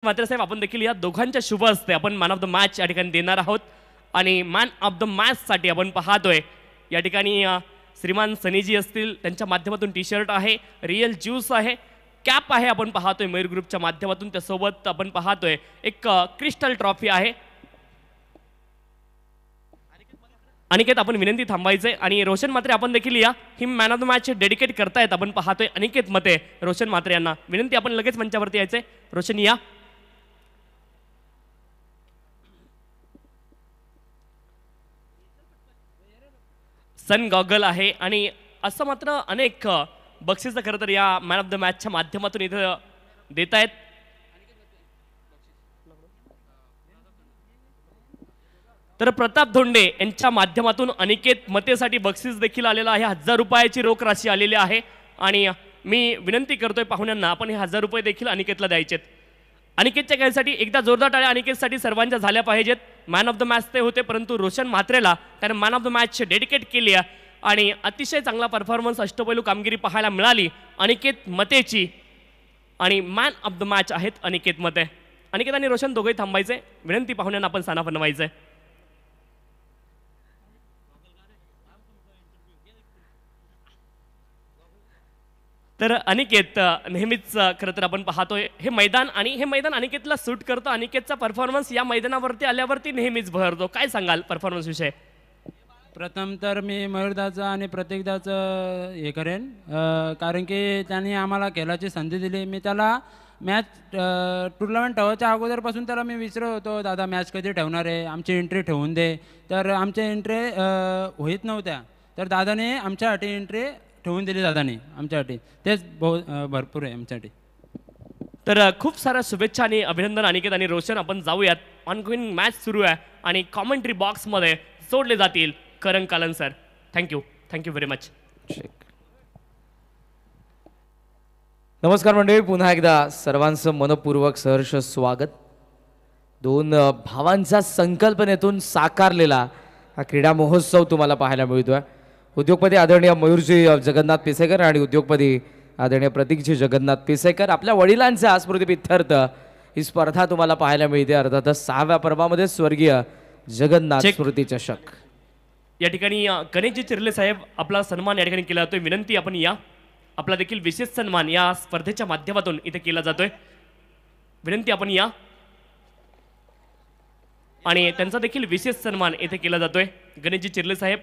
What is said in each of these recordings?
मात्र साहेब आपण देखील या दोघांच्या शुभ हस्ते आपण मॅन ऑफ द मॅच या ठिकाणी देणार आहोत आणि मॅन ऑफ द मॅचसाठी आपण पाहतोय या ठिकाणी श्रीमान सनीजी असतील त्यांच्या माध्यमातून टी शर्ट आहे, रिअल ज्यूस आहे, कॅप आहे, आपण पाहतोय मयूर ग्रुपच्या माध्यमातून, त्यासोबत आपण पाहतोय एक क्रिस्टल ट्रॉफी आहे. अनिकेत आपण विनंती थांबायचे आणि रोशन मात्रे आपण देखील या ही man of the match dedicate करतायत. आपण पाहतोय अनिकेत मते रोशन मात्रे यांना विनंती, आपण लगेच मंचावरती यायचे. रोशन या. सन गॉगल आहे आणि असं मात्र अनेक बक्षिसं खरं तर या मॅन ऑफ द मॅचच्या माध्यमातून इथं देत आहेत. तर प्रताप धोंडे यांच्या माध्यमातून अनिकेत मतेसाठी बक्षीस देखील आलेलं आहे. 1000 रुपयाची रोख राशी आलेली आहे आणि मी विनंती करतोय पाहुण्यांना आपण हे 1000 रुपये देखील अनिकेतला द्यायचेत. अनिकेतच्या खेळासाठी एकदा जोरदार टाळ्या अनिकेतसाठी सर्वांच्या झाल्या पाहिजेत. मॅन ऑफ द मॅच ते होते, परंतु रोशन म्हात्रेला त्याने man of the match dedicate केली आहे आणि अतिशय चांगला परफॉर्मन्स, अष्टपैलू कामगिरी पाहायला मिळाली अनिकेत मतेची आणि मॅन ऑफ द मॅच आहेत अनिकेत मते. अनिकेत आणि रोशन दोघेही थांबायचे. विनंती पाहुण्यांना आपण साना बनवायचे. तर अनिकेत नेहमीच खरं तर आपण पाहतोय हे मैदान आणि हे मैदान अनिकेतला सूट करतं. अनिकेतचा परफॉर्मन्स या मैदानावरती आल्यावरती नेहमीच भरतो. काय सांगाल परफॉर्मन्स विषय? प्रथम तर मी मयूरदाचं आणि प्रतीकदाचं हे करेन, कारण की त्यांनी आम्हाला खेळाची संधी दिली. मी त्याला मॅच टुर्नामेंट ठेवायच्या अगोदरपासून त्याला मी विचारत होतो, दादा मॅच कधी ठेवणार आहे, आमची एंट्री ठेवून दे. तर आमच्या एंट्री होत नव्हत्या, तर दादाने आमच्यासाठी एंट्री ठेवून दिली. दादाने आमच्यासाठी तेच भरपूर आहे आमच्यासाठी. तर खूप साऱ्या शुभेच्छा आणि अभिनंदन अनिकेत आणि रोशन. आपण जाऊयात, ऑनगोईंग मॅच सुरू आहे आणि कॉमेंट्री बॉक्समध्ये सोडले जातील Karan Kalan sir. Thank you, thank you very much. नमस्कार मंडळी, पुन्हा एकदा सर्वांचं मनपूर्वक सहर्ष स्वागत. दोन भावांच्या संकल्पनेतून साकारलेला हा क्रीडा महोत्सव तुम्हाला पाहायला मिळतोय. उद्योगपती आदरणीय मयूरजी जगन्नाथ पिसेकर आणि उद्योगपती आदरणीय प्रतीकजी जगन्नाथ पिसेकर, आपल्या वडिलांच्या स्मृतिप्रित्यर्थ ही स्पर्धा तुम्हाला पाहायला मिळते. अर्थातच 6व्या पर्वामध्ये स्वर्गीय जगन्नाथ स्मृती चषक. या ठिकाणी गणेशजी चिरले साहेब आपला सन्मान या ठिकाणी केला जातोय. विनंती आपण या, आपला देखील विशेष सन्मान या स्पर्धेच्या माध्यमातून इथे केला जातोय. विनंती आपण या आणि त्यांचा देखील विशेष सन्मान इथे केला जातोय. गणेशजी चिरले साहेब,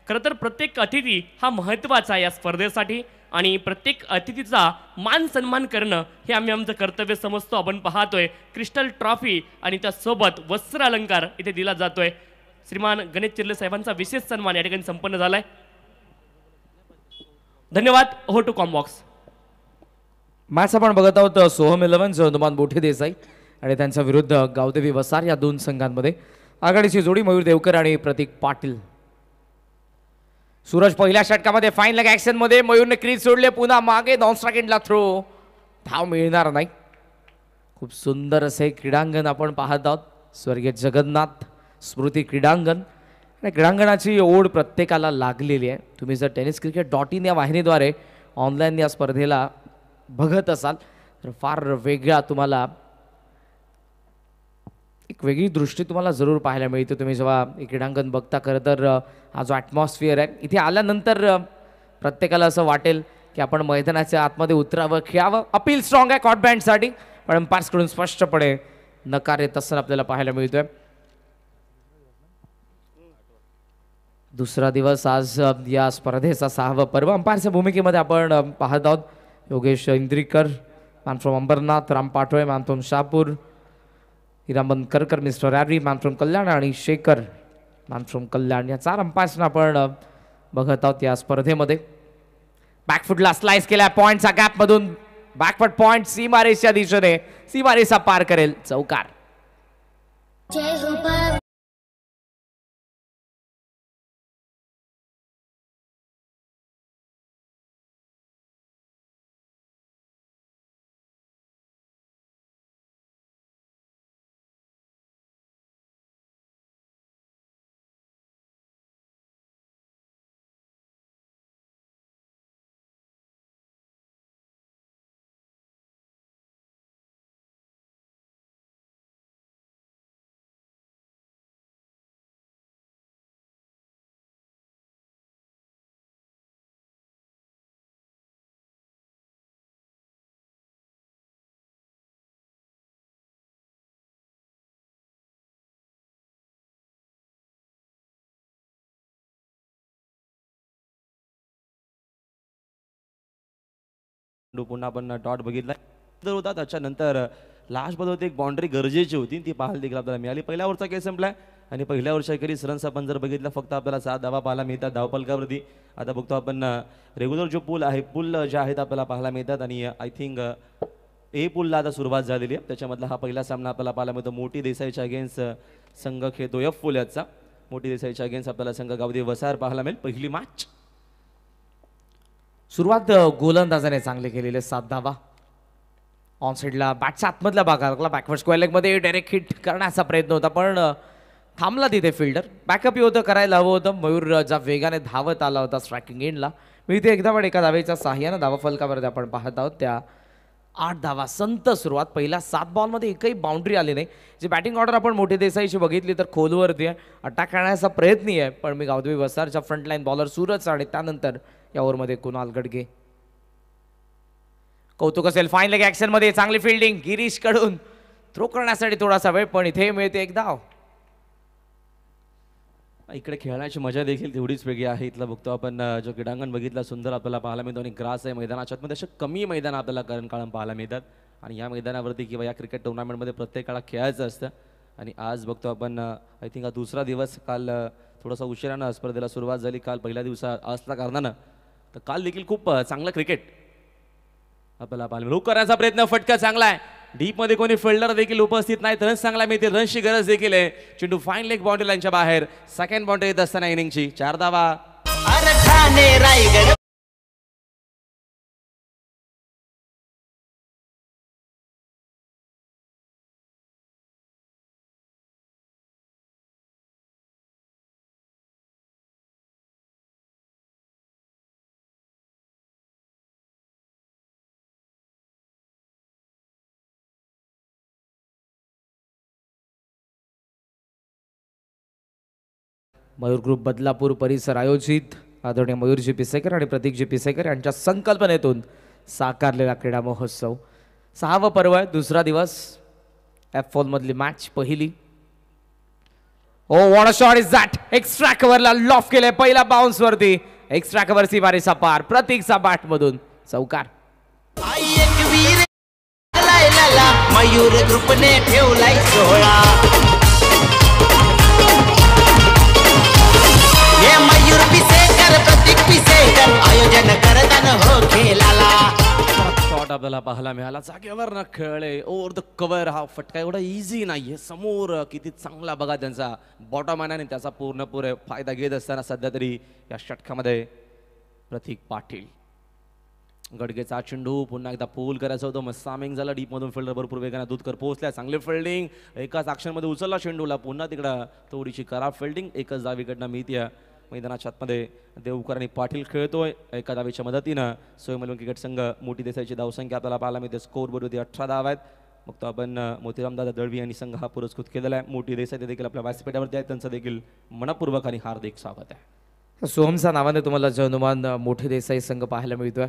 खरं तर प्रत्येक अतिथी हा महत्त्वाचा या स्पर्धेसाठी आणि प्रत्येक अतिथीचा मान सन्मान करणं हे आम्ही आमचं कर्तव्य समजतो. आपण पाहतोय क्रिस्टल ट्रॉफी आणि त्यासोबत वस्त्र अलंकार इथे दिला जातोय. श्रीमान गणेश चिरले साहेबांचा विशेष सन्मान या ठिकाणी संपन्न झालाय. धन्यवाद. हो टू कॉम्बॉक्स. मॅच आपण बघत आहोत सोहम 11 हनुमान बोठे देसाई आणि त्यांच्या विरुद्ध गावदेवी वसार या दोन संघांमध्ये. आघाडीची जोडी मयूर देवकर आणि प्रतीक पाटील. सूरज पहिल्या षटकामध्ये फाईन लेग ऍक्शन मध्ये मयूरने क्रीज सोडले, पुन्हा मागे नॉन स्ट्राइक थ्रो, धाव मिळणार नाही. खूप सुंदर असे क्रीडांगण आपण पाहत आहोत, स्वर्गीय जगन्नाथ स्मृती क्रीडांगण. आणि क्रीडांगणाची ओढ प्रत्येकाला लागलेली आहे. तुम्ही जर tenniscricket.in या वाहिनीद्वारे ऑनलाईन या स्पर्धेला बघत असाल तर फार वेगळा तुम्हाला एक वेगळी दृष्टी तुम्हाला जरूर पाहायला मिळते. तुम्ही जेव्हा क्रीडांगण बघता, खरं तर हा जो ॲटमॉस्फिअर आहे इथे आल्यानंतर प्रत्येकाला असं वाटेल की आपण मैदानाच्या आतमध्ये उतरावं, खेळावं. अपील स्ट्रॉंग आहे कॉट बँडसाठी, पण अंपायर्सकडून स्पष्टपणे नकार येत असताना आपल्याला पाहायला मिळतोय. दुसरा दिवस आज या स्पर्धेचा 6वं पर्व. अंपायरच्या भूमिकेमध्ये आपण पाहत आहोत Yogesh Indrikar, man from Ambernath, Ram Patole, man from Shahapur, Hiraman Karkar, mister Harry, man from Kalyan, आणि शेखर, मॅन फ्रॉम कल्याण. या 4 अंपायर्सना आपण बघत आहोत या स्पर्धेमध्ये. बॅकफुटला स्लाइस केला पॉईंटचा गॅपमधून, बॅकफुट पॉईंट सीमारेषच्या दिशेने, सीमारेषा पार करेल, चौकार. पुन्हा आपण डॉट बघितला तर होता त्याच्यानंतर लास्ट बॉल होती एक बाउंड्री गरजेची होती ती पाहायला देखील आपल्याला मिळाली. पहिल्या ओव्हरचा खेळ संपलाय आणि पहिल्या ओव्हरच्या अखेरीस रन्स आपण जर बघितलं फक्त आपल्याला 7 धावा पाहायला मिळतात धावफलकावरती. आता बघतो आपण रेग्युलर जो पूल आहे पूल जे आहेत आपल्याला पाहायला मिळतात आणि आय थिंक ए पूलला आता सुरुवात झालेली आहे. त्याच्यामधला हा पहिला सामना आपल्याला पाहायला मिळतो मोठी देसाईच्या अगेन्स्ट संघ खेळतो एफ पूल याचा. मोठी देसाईच्या अगेन्स्ट आपल्याला संघ गावदे वसार पाहायला मिळेल पहिली मॅच. सुरुवात गोलंदाजाने चांगले केलेले 7 धावा. ऑन साईडला बॅटच्या आतमधल्या भागाला बॅकवर्ड स्क्वेअर लेगमध्ये डायरेक्ट हिट करण्याचा प्रयत्न होता पण थांबला तिथे फिल्डर. बॅकअप होतं करायला हवं होतं. मयूर ज्या वेगाने धावत आला होता स्ट्रायकिंग एंडला मी इथे एकदा पण एका धावेच्या साह्यानं धावा फलकावरती आपण पाहत आहोत. त्या 8 धावा संत सुरुवात. पहिल्या 7 बॉलमध्ये एकही बाउंड्री आली नाही. जी बॅटिंग ऑर्डर आपण मोठी देसाईची बघितली तर खोलवरती आहे अटॅक करण्याचा प्रयत्न आहे पण मी गावदेवी वसारच्या फ्रंटलाईन बॉलर सूरज आणि त्यानंतर या ओव्हरमध्ये कुणाल गडगे. कौतुक असेल फाईन लेग ऍक्शन मध्ये चांगली फिल्डिंग गिरीश कडून थ्रो करण्यासाठी थोडासा वेळ पण इथे मिळते एक धाव. इकडे खेळण्याची मजा देखील तेवढीच वेगळी आहे. इथलं बघतो आपण जो क्रीडांगण बघितला सुंदर आपल्याला पाहायला मिळतो आणि ग्रास आहे मैदानाच्या आतमध्ये अशा कमी मैदान आपल्याला काळम पाहायला मिळतात आणि या मैदानावरती किंवा या क्रिकेट टुर्नामेंटमध्ये प्रत्येक काळात खेळायचं असतं. आणि आज बघतो आपण आय थिंक हा दुसरा दिवस. काल थोडासा उशिरानं स्पर्धेला सुरुवात झाली. काल पहिल्या दिवसा असल्या कारणानं तर काल देखील खूप चांगलं क्रिकेट आपल्याला पाहायला रोक करण्याचा प्रयत्न फटका चांगला आहे. डीपमध्ये कोणी फिल्डर देखील उपस्थित नाही. रन्स चांगला मिळते रन्सची गरज देखील आहे. चेंडू फाईन लेग बाउंड्री लाईनच्या बाहेर. सेकंड बाउंड्री येत असताना इनिंगची 4 धावा. मयूर ग्रुप बदलापूर परिसर आयोजित आदरणीय मयूरजी पिसेकर आणि प्रतीकजी पिसेकर यांच्या संकल्पनेतून साकारलेला क्रीडा महोत्सव. 6वं पर्व आहे. दुसरा दिवस. एफ मधली मॅच पहिली. Oh what a shot is that. Extra कव्हरला लॉफ केलंय पहिला बाउन्स वरती. एक्स्ट्रा कव्हर सीमारेचा पार. प्रतीकचा बॅट मधून चौकार. मयूर ग्रुपने ठेवलाय सोहळा. हे मयूर पिसेकर प्रतीक पिसेकर आयोजन करताना हो खेळाला. शॉट आपल्याला पाहायला मिळाला. जागेवर न खेळले ओव्हर द कव्हर. हा फटका एवढा इझी नाहीये. समोर किती चांगला बघा त्यांचा बॉटम आणि त्याचा पूर्णपूर फायदा घेत असताना सध्या तरी या षटकामध्ये प्रतीक पाटील. गडगेचा चेंडू पुन्हा एकदा पूल करायचा होतं. मस्त सामिंग झालं. डीपमधून फिल्डर भरपूर वेगाने दूधकर पोहोचल्या. चांगली फिल्डिंग एकाच ॲक्शनमध्ये उचलला चेंडूला. पुन्हा तिकडं थोडीशी खराब फिल्डिंग. एकच धावीकडनं मिळते. मैदानाच्या आतमध्ये देवकर आणि पाटील खेळतोय एका धावेच्या मदतीनं. सोयमलवण क्रिकेट संघ मोठी देसाईची धावसंख्या आपल्याला पाहायला मिळते. स्कोर बोर्ड होती 18 धावा आहेत. मग तो आपण मोतीरामदादा दळवी यांनी संघ हा पुरस्कृत केलेला आहे. मोठी देसाई ते देखील आपल्या व्यासपीठावरती आहेत. त्यांचं देखील मनपूर्वक आणि हार्दिक स्वागत आहे. सोहमचा नावाने तुम्हाला जनुमान मोठी देसाई संघ पाहायला मिळतोय.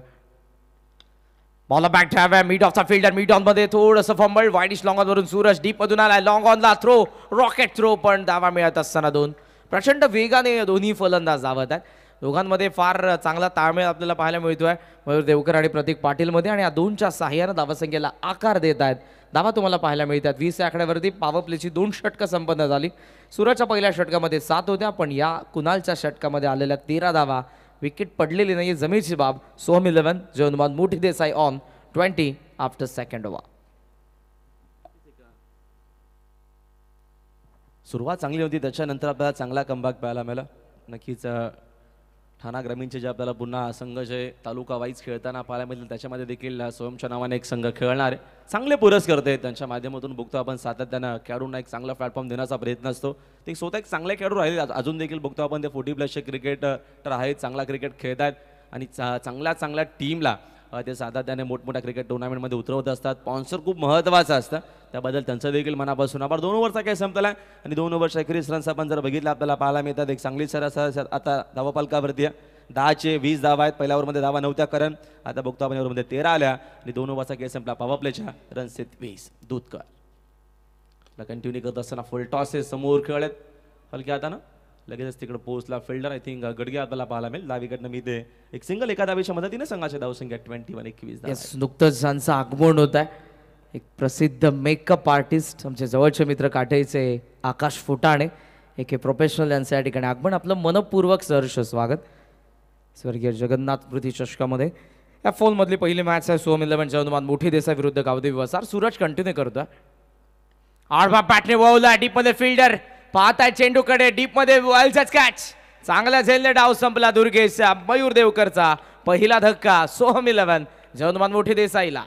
बॉल बॅक ठेवाव्या मिड ऑफचा फिल्डर. मिड ऑन मध्ये थोडंसं फंबल. वाईडिश लॉंग ऑन वरून सूरज डीप मधून आलाय. लॉंग ऑनला थ्रो रॉकेट थ्रो पण धावा मिळत असताना 2. प्रचंड वेगाने दोन्ही फलंदाज धावत आहेत. दोघांमध्ये फार चांगला ताळमेळ आपल्याला पाहायला मिळतोय मयूर देवकर आणि प्रतीक पाटीलमध्ये आणि या 2च्या साह्यानं धावासंख्येला आकार देत आहेत. धावा तुम्हाला पाहायला मिळतात. 20 या आकड्यावरती पॉवर प्लेची 2 षटकं संपन्न झाली. सूरजच्या पहिल्या षटकामध्ये 7 होत्या पण या कुणालच्या षटकामध्ये आलेल्या 13 धावा. विकेट पडलेली नाही जमीरची बाब. सोहम 11 जनुमान मोठी Desai on 20 after second over. सुरुवात चांगली होती त्याच्यानंतर आपल्याला चांगला कमबॅक पाहायला मिळाला. नक्कीच ठाणा ग्रामीणचे जे आपल्याला पुन्हा संघ जे तालुका वाईज खेळताना पाहायला मिळतील त्याच्यामध्ये देखील सोयमच्या नावाने एक संघ खेळणार आहे. चांगले पुरस्कार आहेत त्यांच्या माध्यमातून बघतो आपण सातत्यानं खेळाडूंना एक चांगला प्लॅटफॉर्म देण्याचा प्रयत्न असतो. ते स्वतः एक चांगले खेळाडू राहिले. अजून देखील बघतो आपण ते 40+ क्रिकेटर आहेत. चांगला क्रिकेट खेळत आहेत आणि चांगल्या टीमला ते सातत्याने मोठमोठ्या क्रिकेट टुर्नामेंटमध्ये उतरवत असतात. स्पॉन्सर खूप महत्त्वाचं असतं. त्याबद्दल त्यांचं देखील मनापासून आभार. 2 ओव्हरचा काय संपला आहे आणि 2 ओव्हरच्या अखेरीस रन्स आपण जर बघितलं आपल्याला पाहायला मिळतात. एक चांगली सरासरी आता धावापालकावरती आहे. 10चे 20 धावा आहेत. पहिल्या ओव्हरमध्ये धावा नव्हत्या कारण आता बघतो आपण ओव्हरमध्ये 13 आल्या आणि 2 ओव्हरचा खेळ संपला. पॉवर प्लेच्या रन्सचे 20. दूधकर कंटिन्यू करत असताना फुल टॉस आहे. समोर खेळत हलक्या हातानं लगेचच तिकडे पोहोचला फिल्डर. आय थिंक गडगे आपल्याला पाहायला मिळेल डावीकडनं मी ते एक सिंगल एका धावेच्या मदतीने संघाची धावसंख्या 21-21 येस, नुकतंच त्यांचं आगमन होत आहे. एक प्रसिद्ध मेकअप आर्टिस्ट आमचे जवळचे मित्र काठईचे आकाश फुटाणे एक प्रोफेशनल यांचं या ठिकाणी आगमन. आपलं मनपूर्वक सहर्ष स्वागत. स्वर्गीय जगन्नाथ स्मृती चषकामध्ये या फोलमधली पहिली मॅच आहे. सोहम 11 जवनमान मोठी देसाई विरुद्ध गावदेवी वसार. सूरज कंटिन्यू करतोय. आडवा बॅटने वळवला डीपमध्ये फिल्डर पाहत आहे चेंडूकडे डीपमध्ये वाईल्डचा कॅच. चांगला झेलने डाव संपला दुर्गेशचा. मयूर देवकरचा पहिला धक्का. सोहम 11 जवनमान मोठी देसाईला.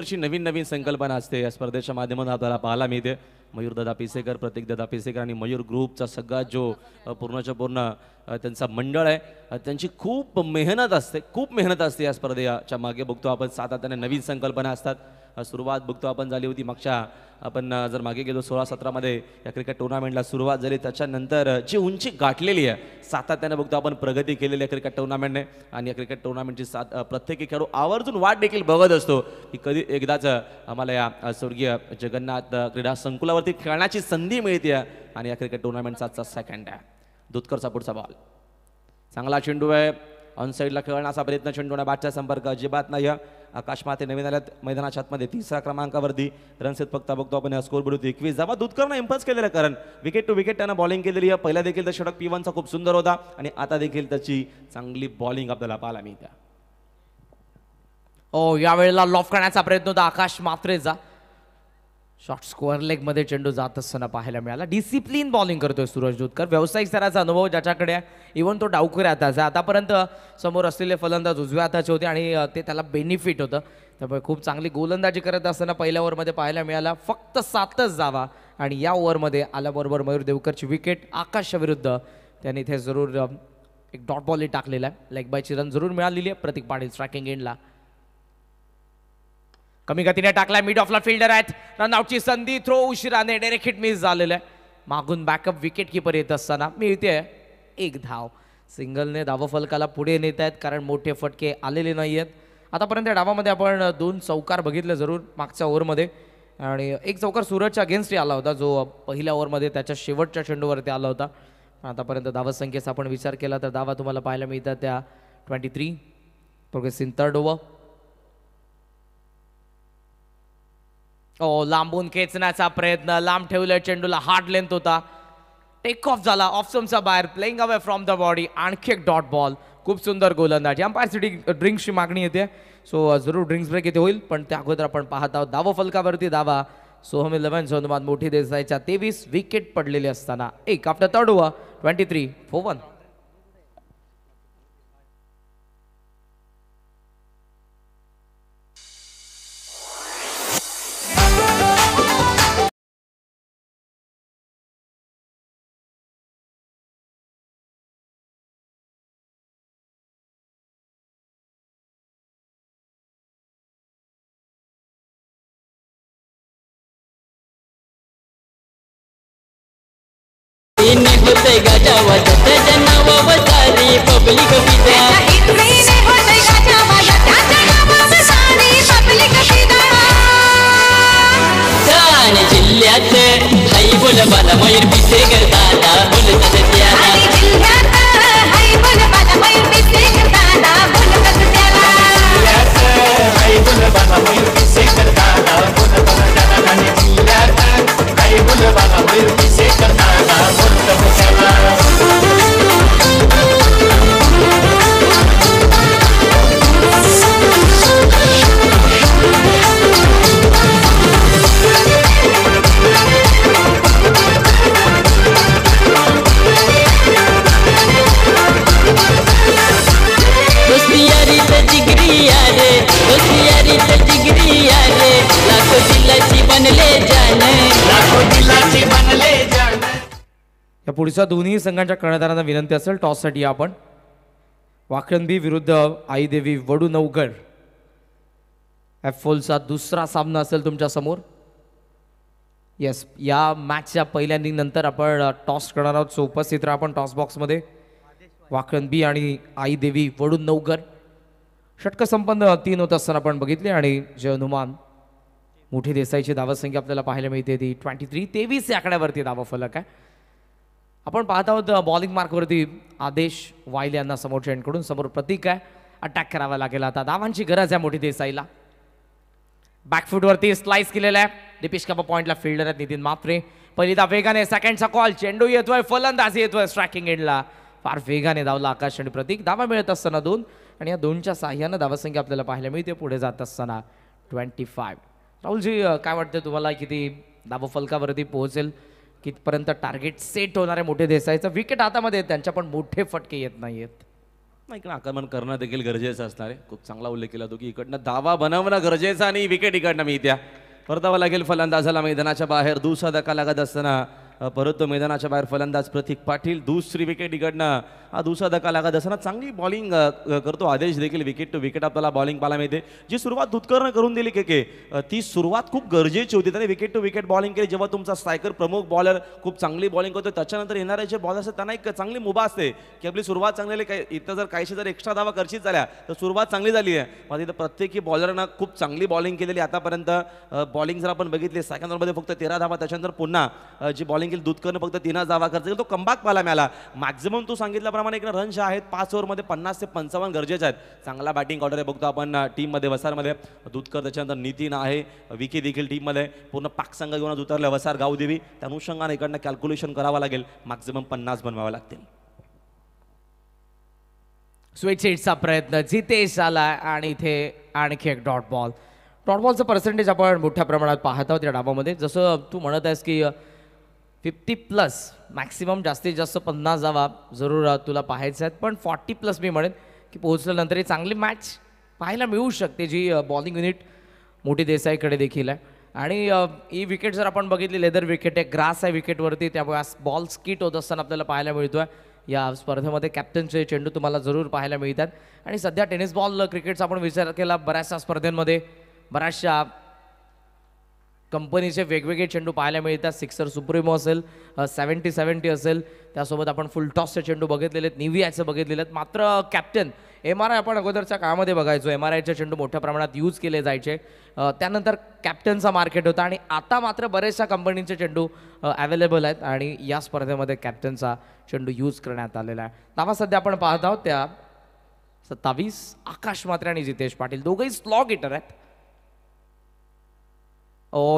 नवीन नवीन संकल्पना असते या स्पर्धेच्या माध्यमातून आपल्याला पाहायला मिळते. मयूर दादा पिसेकर, प्रतीक दादा पिसेकर आणि मयूर ग्रुपचा सगळा जो पूर्णच्या पूर्ण त्यांचा मंडळ आहे, त्यांची खूप मेहनत असते या स्पर्धेच्या मागे. बघतो आपण सातत्याने नवीन संकल्पना असतात. सुरुवात बघतो आपण झाली होती मागच्या आपण जर मागे गेलो 16-17 या क्रिकेट टुर्नामेंटला सुरुवात झाली. त्याच्यानंतर जी उंची गाठलेली आहे सातत्याने बघतो आपण प्रगती केलेली आहे क्रिकेट टुर्नामेंटने. आणि या क्रिकेट टुर्नामेंटची प्रत्येक खेळाडू आवर्जून वाट देखील बघत असतो की कधी एकदाच आम्हाला या स्वर्गीय जगन्नाथ क्रीडा संकुलावरती खेळण्याची संधी मिळते. आणि या क्रिकेट टुर्नामेंटचा आजचा सेकंड आहे. दुधकरचा पुढचा बॉल. चांगला चेंडू आहे. ऑन साईडला खेळण्याचा प्रयत्न. चेंडूने बॅटचा संपर्क अजिबात नाही. आकाश माते नवीन आल्यात मैदानाच्या आतमध्ये. 3ऱ्या क्रमांकावरती रनसेत फक्त बघतो आपण या स्कोर बोलू 21 धावा. दुधकरनं इम्प्रेस केलेलं कारण विकेट टू विकेट त्यानं बॉलिंग केलेली आहे. पहिला देखील तर षटक P1चा खूप सुंदर होता आणि आता देखील त्याची चांगली बॉलिंग आपल्याला पाहायला मिळते. यावेळेला लॉफ करण्याचा प्रयत्न होता आकाश मात्रेचा. शॉर्ट स्क्वेअर लेग मध्ये चेंडू जात असताना पाहायला मिळाला. डिसिप्लिन बॉलिंग करतोय सूरज दुधकर. व्यावसायिक स्तराचा अनुभव ज्याच्याकडे इव्हन तो डावखुरी हाताचा. आतापर्यंत समोर असलेले फलंदाज उजव्या हाताचे होते आणि ते त्याला बेनिफिट होतं. त्यामुळे खूप चांगली गोलंदाजी करत असताना पहिल्या ओव्हरमध्ये पाहायला मिळाला. फक्त 7च धावा आणि या ओव्हरमध्ये आल्याबरोबर मयूर देवकरची विकेट. आकाशच्या विरुद्ध त्यांनी इथे जरूर एक डॉट बॉल टाकलेला आहे. लेग बायची रन जरूर मिळालेली आहे. प्रतीक पाटील स्ट्रायकिंग एंडला. कमी गतीने टाकलाय. मिड ऑफला फिल्डर आहेत. रनआउटची संधी. थ्रो उशिराने डायरेक्ट हिट मिस झालेलं आहे. मागून बॅकअप विकेट किपर येत असताना मिळते एक धाव. सिंगलने धावफलकाला पुढे नेत आहेत कारण मोठे फटके आलेले नाही आहेत. आतापर्यंत डावामध्ये आपण 2 चौकार बघितले जरूर मागच्या ओव्हरमध्ये आणि एक चौकार सूरजच्या अगेन्स्ट आला होता जो पहिल्या ओव्हरमध्ये त्याच्या शेवटच्या चेंडूवरती आला होता. आतापर्यंत धावसंख्येचा आपण विचार केला तर धावा तुम्हाला पाहायला मिळतात त्या 23. Progressing third over. लांबून खेचण्याचा प्रयत्न. लांब ठेवलं चेंडूला. हार्ड लेंथ होता. टेक ऑफ झाला ऑफस्टम्पचा बाहेर. Playing away from the body. आणखी एक डॉट बॉल. खूप सुंदर गोलंदाजी. अंपायरसाठी ड्रिंक्सची मागणी येते सो जरूर ड्रिंक्स ब्रेक इथे होईल. पण त्या अगोदर आपण पाहत आहोत धावा फलकावरती धावा. सोहम 11 झोनमान मोठी देसाईच्या 23. विकेट पडलेली असताना एक आफ्टर थर्ड ओव्हर 23 for 1. होते गाजावा त्याच्या नावावतारी पब्लिक फिदा होते गाजावा त्याच्या नावावतारी पब्लिक फिदा. ठाणे जिल्ह्यात हाई बोल बाला मयूर पिसेकर दादा बोलत त्याला. ठाणे जिल्ह्यात हाई बोल बाला मयूर पिसेकर दादा बोलत त्याला. हाई बोल बाला मयूर पिसेकर दादा बोलत त्याला. ठाणे जिल्ह्यात हाई बोल बाला मयूर पिसेकर दादा बोलत त्याला. तर पुढच्या दोन्ही संघांच्या कर्णधारांना विनंती असेल टॉससाठी आपण वाकणबी विरुद्ध आईदेवी वडूनवगड F4चा दुसरा सामना असेल तुमच्या समोर. येस, या मॅचच्या पहिल्या इनिंग नंतर आपण टॉस करणार आहोत. सो उपस्थित राहा आपण टॉस बॉक्समध्ये. वाकणबी आणि आईदेवी वडूनवगड षटक संपन्न 3 होत असताना आपण बघितले आणि जय हनुमान मोठी देसाईची धावसंख्या आपल्याला पाहायला मिळते ती 23 या आकड्यावरती धावा फलक आहे. आपण पाहत आहोत बॉलिंग मार्कवरती आदेश वाईल यांना समोरच्या एंडकडून. समोर प्रतीक आहे. अटॅक करावा लागेल आता. धावांची गरज आहे मोठी देसाईला. बॅकफूटवरती स्लाइस केलेला आहे. दीपेश कापा पॉइंटला फिल्डर आहेत नितीन मात्रे. पहिली धाव वेगाने. सेकंडचा कॉल. चेंडू येतोय. फलंदाजी येतोय स्ट्रायकिंग एंडला. फार वेगाने धावला आकाश आणि प्रतीक. धावा मिळत असताना 2 आणि या 2च्या साह्यानं धावसंख्या आपल्याला पाहायला मिळते पुढे जात असताना 25. राहुलजी, काय वाटतं तुम्हाला किती धाव फलकावरती पोहोचेल? कितपर्यंत टार्गेट सेट होणार आहे मोठे देसाईचं? विकेट हातामध्ये त्यांच्या पण मोठे फटके येत नाहीयेत. नाही, इकडं आक्रमण करणं देखील गरजेचं असणार आहे. खूप चांगला उल्लेख केला तो की इकडनं धावा बनवणं गरजेचं आणि विकेट इकडनं मिळत्या. परतावा लागेल फलंदाजाला मैदानाच्या बाहेर. दुसरा धक्का लागत असताना परत मैदानाच्या बाहेर फलंदाज प्रतीक पाटील. दुसरी विकेट इकडनं हा दुसरा धक्का लागत असताना चांगली बॉलिंग करतो आदेश देखील. विकेट टू विकेट आपल्याला बॉलिंग पाहायला मिळते. जी सुरुवात दुधकरनं करून दिली के ती सुरुवात खूप गरजेची होती. त्याने विकेट टू विकेट बॉलिंग केली. जेव्हा तुमचा स्ट्रायकर प्रमुख बॉलर खूप चांगली बॉलिंग करतो त्याच्यानंतर येणारे जे बॉलर असतात त्यांना एक चांगली मुभा असते की आपली सुरुवात चांगली काही इथं जर काहीशी जर एक्स्ट्रा धावा करशीच झाल्या तर सुरुवात चांगली झाली आहे. मग इथं प्रत्येकी बॉलरनं खूप चांगली बॉलिंग केलेली आतापर्यंत. बॉलिंग जर आपण बघितली सेकंड ओव्हरमध्ये फक्त 13 धावा. त्याच्यानंतर पुन्हा जी बॉलिंग केली दुधकरनं फक्त 3 धावा खर्च केला. तो कमबॅक पाहायला मिळाला. मॅक्झिमम तू सांगितल्याप्रमाणे एक रन्स आहेत 5 ओव्हरमध्ये 50 ते 55 गरजेचे आहेत. चांगला बॅटिंग ऑर्डर आहे बघतो आपण टीममध्ये. वसारमध्ये दुधकर, त्याच्यानंतर नितीन आहे, विकी देखील टीममध्ये. पूर्ण पाक संघ घेऊन उतरले वसार गावदेवी. त्या अनुषंगाने इकडनं कॅल्क्युलेशन करावं लागेल. मॅक्झिमम 50 बनवावं लागतील. स्वीट शीटचा प्रयत्न जितेश आला आणि इथे आणखी एक डॉट बॉलचं पर्सेंटेज आपण मोठ्या प्रमाणात पाहत आहोत या डावामध्ये. जसं तू म्हणत आहेस की 50+ मॅक्सिमम जास्तीत जास्त 50 धावा जरूर तुला पाहायचं आहेत. पण 40+ मी म्हणेन की पोहोचल्यानंतर ही चांगली मॅच पाहायला मिळू शकते जी बॉलिंग युनिट मोठी देसाईकडे देखील आहे. आणि ही विकेट जर आपण बघितली लेदर विकेट आहे, ग्रास आहे विकेटवरती, त्यामुळे बॉल स्किट होत असताना आपल्याला पाहायला मिळतोय. या स्पर्धेमध्ये कॅप्टनचे चेंडू तुम्हाला जरूर पाहायला मिळतात. आणि सध्या टेनिस बॉल क्रिकेटचा आपण विचार केला बऱ्याचशा स्पर्धेंमध्ये बऱ्याचशा कंपनीचे वेगवेगळे चेंडू पाहायला मिळतात. सिक्सर सुप्रीमो असेल, 70-70 असेल, त्यासोबत आपण फुल टॉसचे चेंडू बघितलेले आहेत, निव्हियाचे बघितलेले आहेत. मात्र कॅप्टन MRI आपण अगोदरच्या काळामध्ये बघायचो. MRIचे चेंडू मोठ्या प्रमाणात यूज केले जायचे. त्यानंतर कॅप्टनचा मार्केट होता आणि आता मात्र बरेचशा कंपनीचे चेंडू अवेलेबल आहेत आणि या स्पर्धेमध्ये कॅप्टनचा चेंडू यूज करण्यात आलेला आहे. नावा सध्या आपण पाहत आहोत त्या 27 आकाश मात्रे आणि जितेश पाटील दोघंही स्लॉ हिटर आहेत.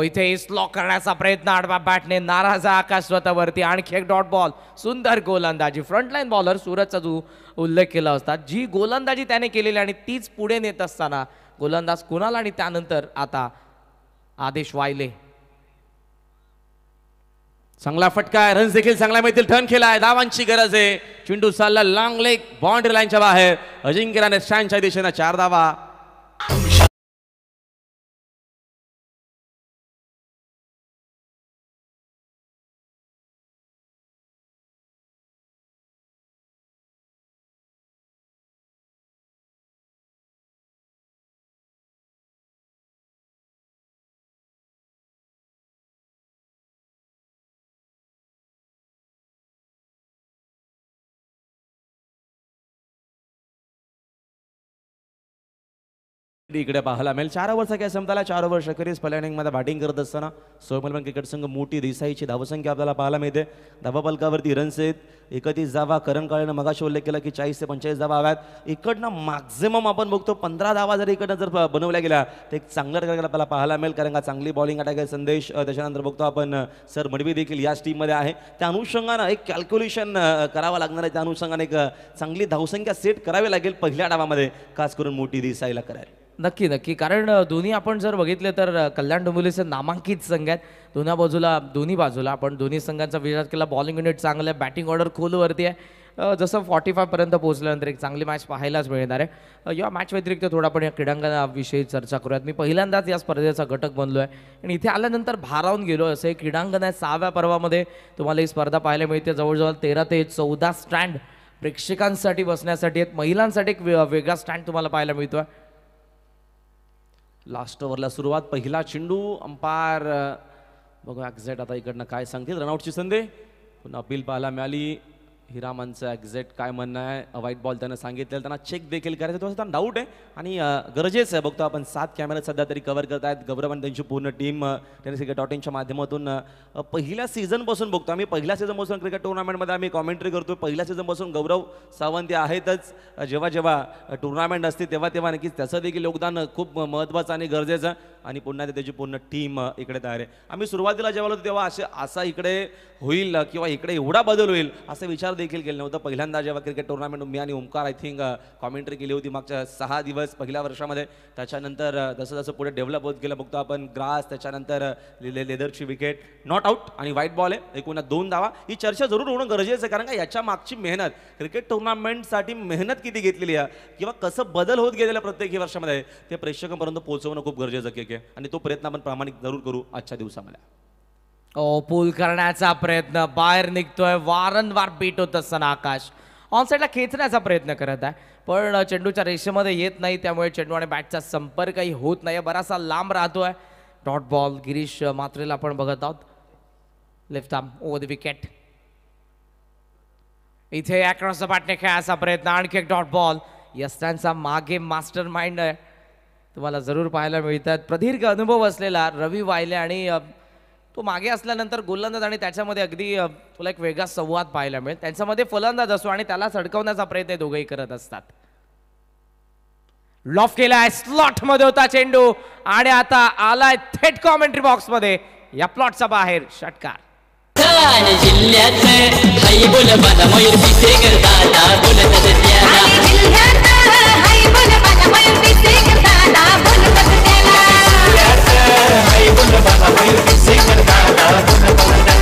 इथे स्लॉक करण्याचा प्रयत्न आडवा बॅटने. नाराज आकाश स्वतःवरती. आणखी एक डॉट बॉल. सुंदर गोलंदाजी. फ्रंटलाईन बॉलर सूरजचा जो उल्लेख केला असता, जी गोलंदाजी त्याने केलेली आणि तीच पुढे नेत असताना गोलंदाज कुणाल आणि त्यानंतर आता आदेश वायले. चांगला फटका आहे. रन्स देखील चांगला मिळतील. टर्न केलाय. धावांची गरज आहे. चेंडू चालला लॉंग लेग बाउंड्री लाईनच्या बाहेर. अजिंक्यराने स्टँडच्या दिशेने 4 धावा. इकडे पाहायला मिळेल 4 ओव्हरचा काय संपताला. 4 ओव्हर अखेरीस पहिल्या इनिंगमध्ये बॅटिंग करत असताना सोमलबन क्रिकेट संघ मोठी देसाईची धावसंख्या आपल्याला पाहायला मिळते. धावाफलकावरती रन्स आहेत 31 धावा. करण काळेनं मगाशी उल्लेख केला की 40 ते 45 धावा हव्यात. इकडनं मॅक्झिमम आपण बघतो 15 धावा जर इकडनं जर बनवल्या गेल्या तर एक चांगला क्रिकेट आपल्याला पाहायला मिळेल. कारण का चांगली बॉलिंग अटॅक आहे संदेश. त्याच्यानंतर बघतो आपण सर मडवी देखील याच टीममध्ये आहे. त्या अनुषंगानं एक कॅल्क्युलेशन करावं लागणार आहे. त्या अनुषंगाने एक चांगली धावसंख्या सेट करावी लागेल पहिल्या डावामध्ये, खास करून मोठी देसाईला करायला. नक्की नक्की. कारण दोन्ही आपण जर बघितले तर कल्याण डोंबिवलीचे नामांकित संघ आहेत. दोन्ही बाजूला आपण दोन्ही संघांचा विचार केला. बॉलिंग युनिट चांगलं आहे, बॅटिंग ऑर्डर खोलवरती आहे जसं 45 पर्यंत पोहोचल्यानंतर एक चांगली मॅच पाहायलाच मिळणार आहे. या मॅच व्यतिरिक्त थोडं आपण या क्रीडांगणाविषयी चर्चा करूयात. मी पहिल्यांदाच या स्पर्धेचा घटक बनलो आहे आणि इथे आल्यानंतर भारावून गेलो. असं एक क्रीडांगण आहे. 6व्या पर्वामध्ये तुम्हाला ही स्पर्धा पाहायला मिळते. जवळजवळ 13 ते 14 स्टँड प्रेक्षकांसाठी बसण्यासाठी आहेत. महिलांसाठी एक वेगळा स्टँड तुम्हाला पाहायला मिळतो आहे. लास्ट ओव्हरला सुरुवात, पहिला चेंडू. अंपायर बघू एक्झॅक्ट आता इकडनं काय सांगतील. रनआउटची संधी, पुन्हा अपील पाहायला मिळाली. हिरामनचं एक्झॅक्ट काय म्हणणं आहे, व्हाईट बॉल त्यानं सांगितलेलं, त्यांना चेक देखील करायचं थोडंसं त्यांना डाऊट आहे आणि गरजेचं आहे. बघतो आपण 7 कॅमेरे सध्या तरी कव्हर करत आहेत गौरव आणि त्यांची पूर्ण टीम टेनिस क्रिकेट .inच्या माध्यमातून. पहिल्या सीझनपासून बघतो आम्ही, पहिल्या सीझनपासून क्रिकेट टुर्नामेंटमध्ये आम्ही कॉमेंट्री करतो. पहिल्या सीझनपासून गौरव सावंत हे आहेतच. जेव्हा जेव्हा टुर्नामेंट असते तेव्हा तेव्हा नक्कीच त्याचं देखील योगदान खूप महत्त्वाचं आणि गरजेचं. आणि पुन्हा त्याची पूर्ण टीम इकडे तयार आहे. आम्ही सुरुवातीला जेव्हा होतो तेव्हा असा इकडे होईल किंवा इकडे एवढा बदल होईल असा विचार देखील केला नव्हता. पहिल्यांदा जेव्हा क्रिकेट टुर्नामेंट मी आणि ओमकार आय थिंक कॉमेंट्री केली होती मागच्या 6 दिवस पहिल्या वर्षामध्ये. त्याच्यानंतर जसं जसं पुढे डेव्हलप होत गेलं बघतो आपण ग्रास, त्याच्यानंतर लेदरची विकेट, नॉट आउट आणि व्हाईट बॉल आहे. एकूण 2 धावा. ही चर्चा जरूर होणं गरजेचं आहे कारण का याच्या मागची मेहनत, क्रिकेट टुर्नामेंटसाठी मेहनत किती घेतलेली आहे किंवा कसं बदल होत गेलेलं प्रत्येक वर्षामध्ये ते प्रेक्षकांपर्यंत पोहोचवणं खूप गरजेचं आहे आणि तो प्रयत्न आपण प्रामाणिक जरूर करू आजच्या दिवसामध्ये. पूल करण्याचा प्रयत्न, बाहेर निघतोय, वारंवार बीट होत असताना आकाश ऑनसाईडला खेचण्याचा प्रयत्न करत आहे पण चेंडूच्या रेषेमध्ये येत नाही. त्यामुळे चेंडू आणि बॅटचा संपर्कही होत नाही, बराचसा लांब राहतोय. Dot ball. गिरीश मात्रेला आपण बघत आहोत. Left arm over the wicket. इथे अक्रॉस द बॅटने खेळायचा प्रयत्न, आणखी एक डॉट बॉल. यस्टांचा मागे मास्टर माइंड आहे तुम्हाला जरूर पाहायला मिळतात. प्रदीर्घ अनुभव असलेला रवी वायले आणि तो मागे असल्यानंतर गोलंदाज आणि त्याच्यामध्ये अगदी तुला एक वेगळा संवाद पाहायला मिळेल. त्यांच्यामध्ये फलंदाज असतो आणि त्याला सडकवण्याचा प्रयत्न दोघेही करत असतात. लॉफ केलाय, स्लॉट मध्ये होता चेंडू आणि आता आलाय थेट कॉमेंट्री बॉक्स मध्ये या प्लॉटचा बाहेर. षटकार. जिल्ह्यात हाय बोल बाला मयूर पिसेकर दादा बोलत त्याला. जिल्ह्यात हाय बोल बाला मयूर पिसेकर दादा बोलत त्याला. हाय बोल बाला मयूर पिसेकर दादा बोलत त्याला.